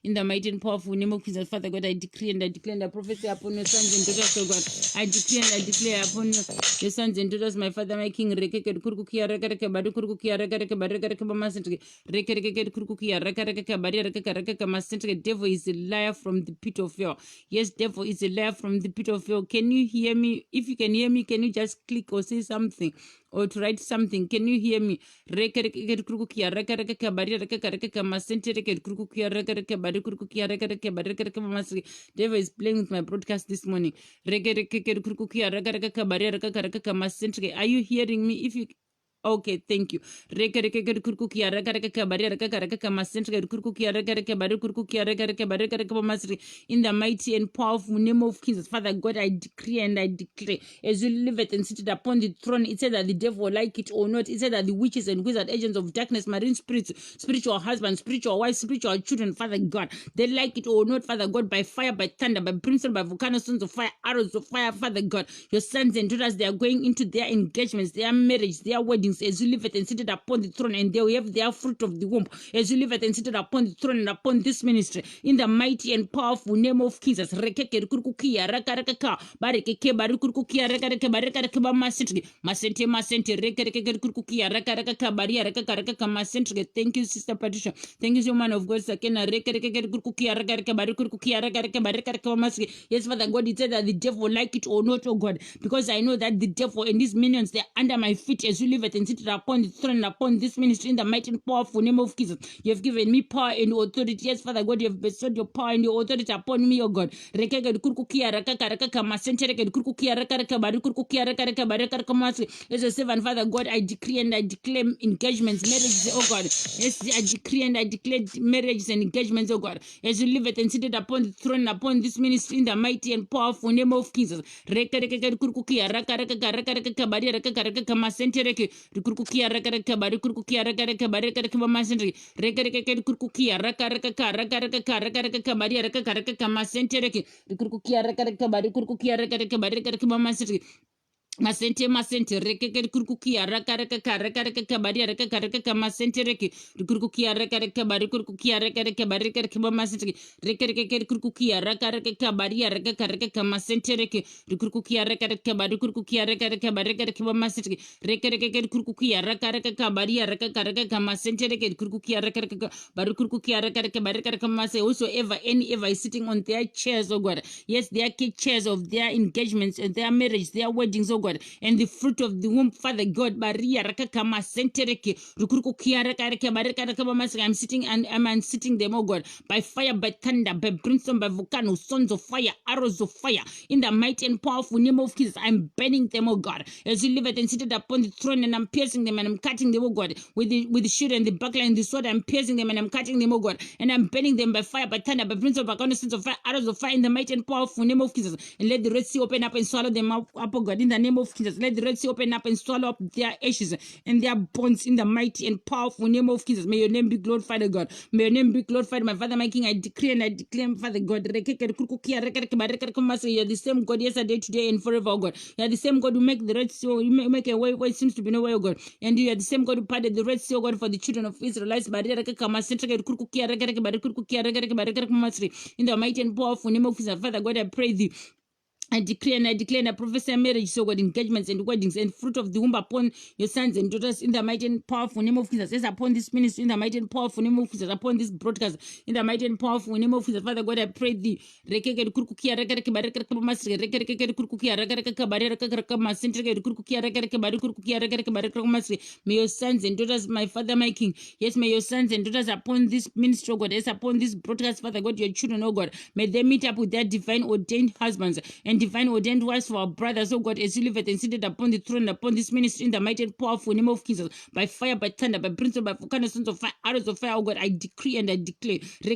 S1: in the mighty and powerful name of Jesus, Father God, I decree and I declare and I prophesy upon your sons and daughters, oh God. I decree and I declare upon your sons and daughters, my Father, my King. Devil is a liar from the pit of hell. Yes, devil is a liar from the pit of hell. Can you hear me? If you can hear me, can you just click or say something? or to write something. Can you hear me? Rekerekerekurkukia, rekerekeka, bari, rekerekeka, masente, rekerekurkukia, rekereke, bari, kurkukia, rekereke, bari, rekereke, mamasi. Devil is playing with my broadcast this morning. Rekerekerekurkukia, rekerekeka, bari, rekerekeka, masente. Are you hearing me? If you Okay, thank you. Rekerekerekurkukia, rekerekeka, bari, rekerekeka, masente, rekerekurkukia, rekereke, bari, kurkukia, rekereke, bari, rekereke, mamasi. In the mighty and powerful name of Jesus, Father God, I decree and I declare, as you live it and seated upon the throne, it said that the devil, like it or not, it said that the witches and wizard agents of darkness, marine spirits, spiritual husbands, spiritual wives, spiritual children, Father God, they like it or not, Father God, by fire, by thunder, by brimstone, by volcano, stones of fire, arrows of fire, Father God, your sons and daughters, they are going into their engagements, their marriage, their weddings, as you live it and seated upon the throne, and they will have their fruit of the womb, as you live it and seated upon the throne and upon this ministry, in the mighty and powerful name of Jesus. Rekeke rukurukia rakaraka barekeke barukurukia rakaraka barekaka masente masente masente rekeke rukurukia rakaraka baria rakaraka masente. Thank you, Sister Patricia. Thank you, so man of God. Sakena rekeke rukurukia rakaraka barukurukia rakaraka barekaka masente. Yes, Father God, it said that the devil, like it or not, oh God, because I know that the devil and his minions, they're under my feet as you live it and sit upon the throne and upon this ministry, in the mighty and powerful name of Jesus. You have given me power and authority. Yes, Father God, you have bestowed your power and your authority upon me, oh God. Rekeke rukurukia rakaraka masente rekeke rukurukia rakaraka barukurukia rakaraka barekaka masente. As a servant, Father God, I decree and I declare engagements, marriages, oh God. Yes, I decree and I declare marriages and engagements, oh God. As you live it and seated upon the throne, upon this ministry, in the mighty and powerful name of Jesus. Rekeke rukurukia rakaraka baria rakaraka masente rekeke rukurukia rakaraka barukurukia rakaraka barekaka masente. Rekeke rukurukia rakaraka baria rakaraka masente rekeke rukurukia rakaraka barukurukia rakaraka barekaka masente. Masente rekeke kurkukia rakaraka baria rakaraka masente reke kurkukia rakaraka bari kurkukia rakaraka barekaka masente rekeke kurkukia rakaraka baria rakaraka masente reke kurkukia rakaraka bari kurkukia rakaraka barekaka masente rekeke kurkukia rakaraka baria rakaraka masente reke kurkukia rakaraka bari kurkukia rakaraka barekaka masente. Whosoever any ever is sitting on their chairs, oh God, yes, their chairs of their engagements and their marriage, their weddings, oh God, and the fruit of the womb, Father God, Maria Rakakama Sentereke, Rukuruku Kiaraka Baraka, I'm sitting and I'm sitting them, oh God, by fire, by thunder, by brimstone, by volcano, sons of fire, arrows of fire, in the mighty and powerful name of Jesus. I'm burning them, oh God, as you live it and seated upon the throne, and I'm piercing them and I'm cutting them, oh God, with the shield and the buckler and the sword. I'm piercing them and I'm cutting them, oh God, and I'm burning them by fire, by thunder, by brimstone, by volcano, sons of fire, arrows of fire, in the mighty and powerful name of Jesus. And let the Red Sea open up and swallow them up, oh God, in the name of Jesus. Let the Red Sea open up and swallow up their ashes and their bones in the mighty and powerful name of Jesus. May your name be glorified, O God. May your name be glorified, my Father, my King. I decree and I declare, Father God, you're the same God yesterday, today, and forever, O God. You're the same God who make the Red Sea, you make a way where it seems to be no way, O God. And you are the same God who parted the Red Sea, O God, for the children of Israelites. In the mighty and powerful name of Jesus, Father God, I pray thee. I declare and I prophesy marriage, so God, engagements and weddings and fruit of the womb upon your sons and daughters in the mighty and powerful name of Jesus. Yes, upon this ministry in the mighty and powerful name of Jesus, upon this broadcast in the mighty and powerful name of Jesus. Father God, I pray thee. May your sons and daughters, my Father, my King, yes, may your sons and daughters upon this ministry, oh God, yes, upon this broadcast, Father God, your children, oh God, may they meet up with their divine ordained husbands and divine ordained wives for our brothers, oh God, as you live it and seated upon the throne, upon this ministry in the mighty and powerful name of Jesus, by fire, by thunder, by brimstone, by volcano, sons of fire, arrows of fire, oh God, I decree and I declare. I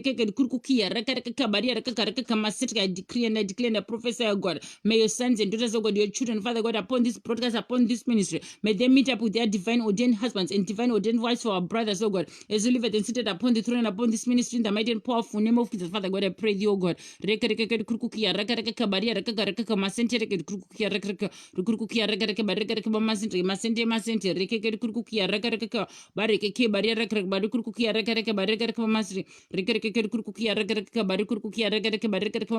S1: decree and I declare and I prophesy, oh God, may your sons and daughters, oh God, your children, Father God, upon this broadcast, upon this ministry, may they meet up with their divine ordained husbands and divine ordained wives for our brothers, oh God, as you live it and seated upon the throne, upon this ministry in the mighty and powerful name of Jesus, Father God, I pray thee, oh God.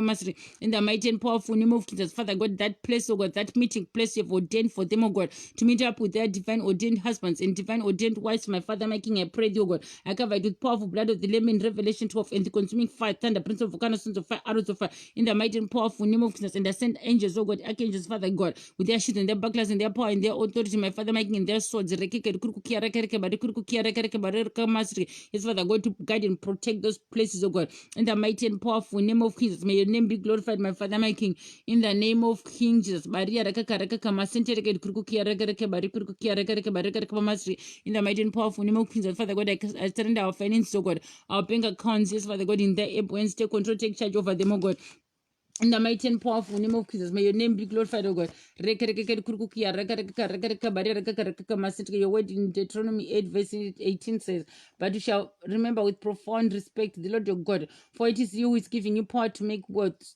S1: Masente in the mighty and powerful name of Jesus, Father God, that place, oh God, that meeting place you have ordained for them, oh God, to meet up with their divine ordained husbands and divine ordained wives, my Father, my King, I pray thee, oh God, I cover it with powerful blood of the Lamb in Revelation 12 and the consuming fire, thunder, prince of volcanoes, sons of fire, arrows of fire, in the mighty and powerful name of Jesus, and I send angels, oh God, archangels, Father God, with their shields and their bucklers and their power and their authority, my Father, my King, and their swords. Yes, Father God, to guide and protect those places, oh God. In the mighty and powerful name of Jesus, may your name be glorified, my Father, my King. In the name of King Jesus. In the mighty and powerful name of King Jesus, Father God, I surrender our finances, oh God, our bank accounts, yes, Father God, in the app, when take control, take charge over them, oh God. In the mighty and powerful name of Jesus, may your name be glorified, O God. Your word in Deuteronomy 8, verse 18 says, but you shall remember with profound respect the Lord your God, for it is you who is giving you power to make words,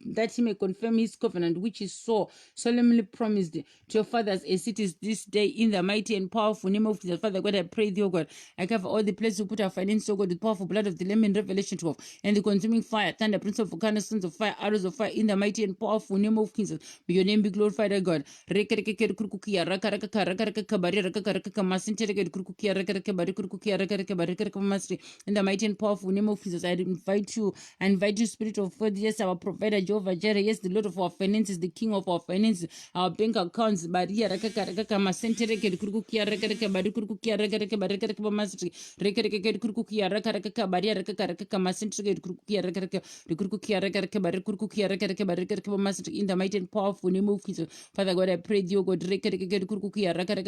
S1: that he may confirm his covenant, which is so solemnly promised to your fathers as it is this day, in the mighty and powerful name of Jesus. Father God, I pray thee, O God, I cover all the places we put our finances, O God, with powerful blood of the Lamb in Revelation 12, and the consuming fire, thunder, prince of volcanoes, sons of fire, arrows of fire, in the mighty and powerful name of Jesus. May your name be glorified, O God. In the mighty and powerful name of Jesus, I invite you, Spirit of God, yes, our provider, Jehovah Jireh, yes, the Lord of our finances, the King of our finances, our bank accounts, Maria, Masentere, Kurukia, Bari Kurukia, Masri, Kurukia, Baria, Masentere, Kurukia, the Kurukia, Bari Kurukia, Masri, in the mighty and powerful name of Jesus. Father God, I pray thee, O God, Kurukia, Baria,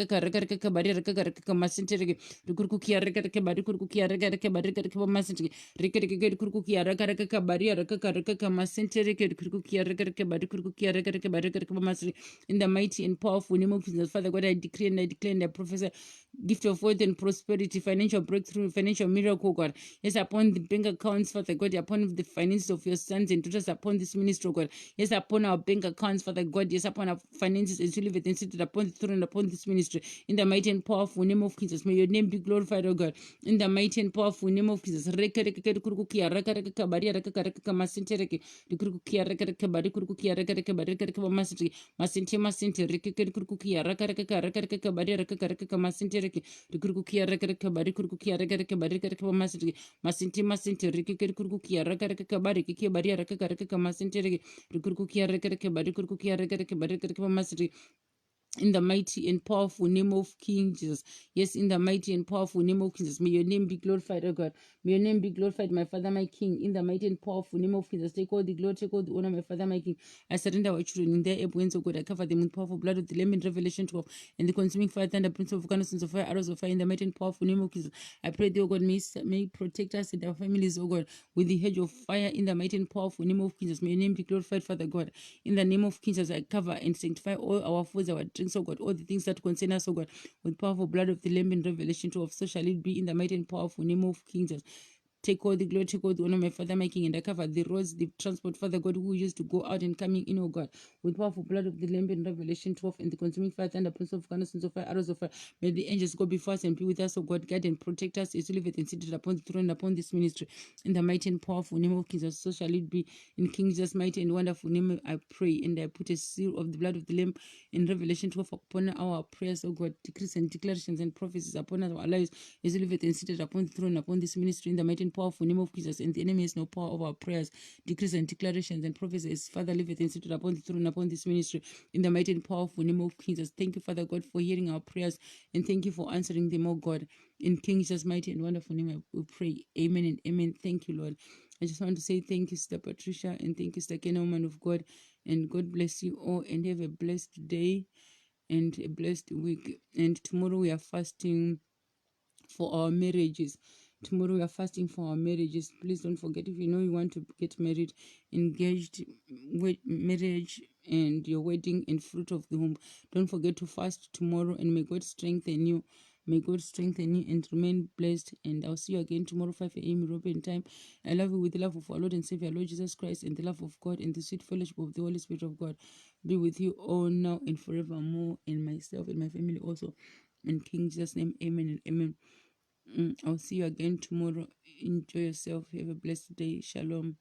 S1: Masentere, the Kurukia, Bari Kurukia, Masri, in the mighty and powerful name of Jesus. Father God, I decree and I declare and I prophesy gift of wealth and prosperity, financial breakthrough, financial miracle, God. Yes, upon the bank accounts, Father God, upon the finances of your sons and daughters, upon this ministry, God. Yes, upon our bank accounts, Father God. Yes, upon our finances as you live it and seated upon the throne, upon this ministry. In the mighty and powerful name of Jesus, may your name be glorified, O God. In the mighty and powerful name of Jesus. In the mighty and powerful name of King Jesus. Yes, in the mighty and powerful name of Jesus. May your name be glorified, O God. May your name be glorified, my Father, my King. In the mighty and powerful name of Jesus. Take all the glory, take all the honor, my Father, my King. I surrender our children in their influence, O God. I cover them with powerful blood of the Lamb in Revelation 12. And the consuming fire, thunder, prince of volcanoes, sons of fire, arrows of fire, in the mighty and powerful name of Jesus. I pray thee, O God, may protect us and our families, O God, with the hedge of fire in the mighty and powerful name of Jesus. May your name be glorified, Father God. In the name of Jesus, I cover and sanctify all our foods, our drinks, O God, all the things that concern us, O God, with powerful blood of the Lamb in Revelation 12. So shall it be in the mighty and powerful name of King Jesus. Take all the glory, take all the honor, my Father, my King, and I cover the roads, the transport, Father God, who used to go out and coming in, oh God, with powerful blood of the Lamb in Revelation 12, and the consuming fire, and the prince of volcanoes, sons of fire, arrows of fire. May the angels go before us and be with us, oh God, guide and protect us as we live it and seated upon the throne, upon this ministry. In the mighty and powerful name of King Jesus, so shall it be. In King Jesus' mighty and wonderful name, I pray, and I put a seal of the blood of the Lamb in Revelation 12 upon our prayers, oh God, decrees and declarations and prophecies upon our lives as we live it and seated upon the throne, upon this ministry, in the mighty and powerful name of Jesus. And the enemy has no power over our prayers, decrees and declarations and prophecies. Father, live it and seated upon the throne, upon this ministry, in the mighty and powerful name of Jesus. Thank you, Father God, for hearing our prayers, and thank you for answering them, oh God. In King Jesus' mighty and wonderful name, we pray. Amen and amen. Thank you, Lord. I just want to say thank you, Sister Patricia, and thank you, Sister Kena, woman of God. And God bless you all, and have a blessed day and a blessed week. And tomorrow we are fasting for our marriages. Tomorrow we are fasting for our marriages. Please don't forget, if you know you want to get married, engaged, marriage, and your wedding and fruit of the womb, don't forget to fast tomorrow, and may God strengthen you. May God strengthen you and remain blessed. And I'll see you again tomorrow, 5 a.m. European time. I love you with the love of our Lord and Savior, Lord Jesus Christ, and the love of God and the sweet fellowship of the Holy Spirit of God be with you all now and forevermore, and myself and my family also. In King Jesus' name, amen and amen. I'll see you again tomorrow. Enjoy yourself. Have a blessed day. Shalom.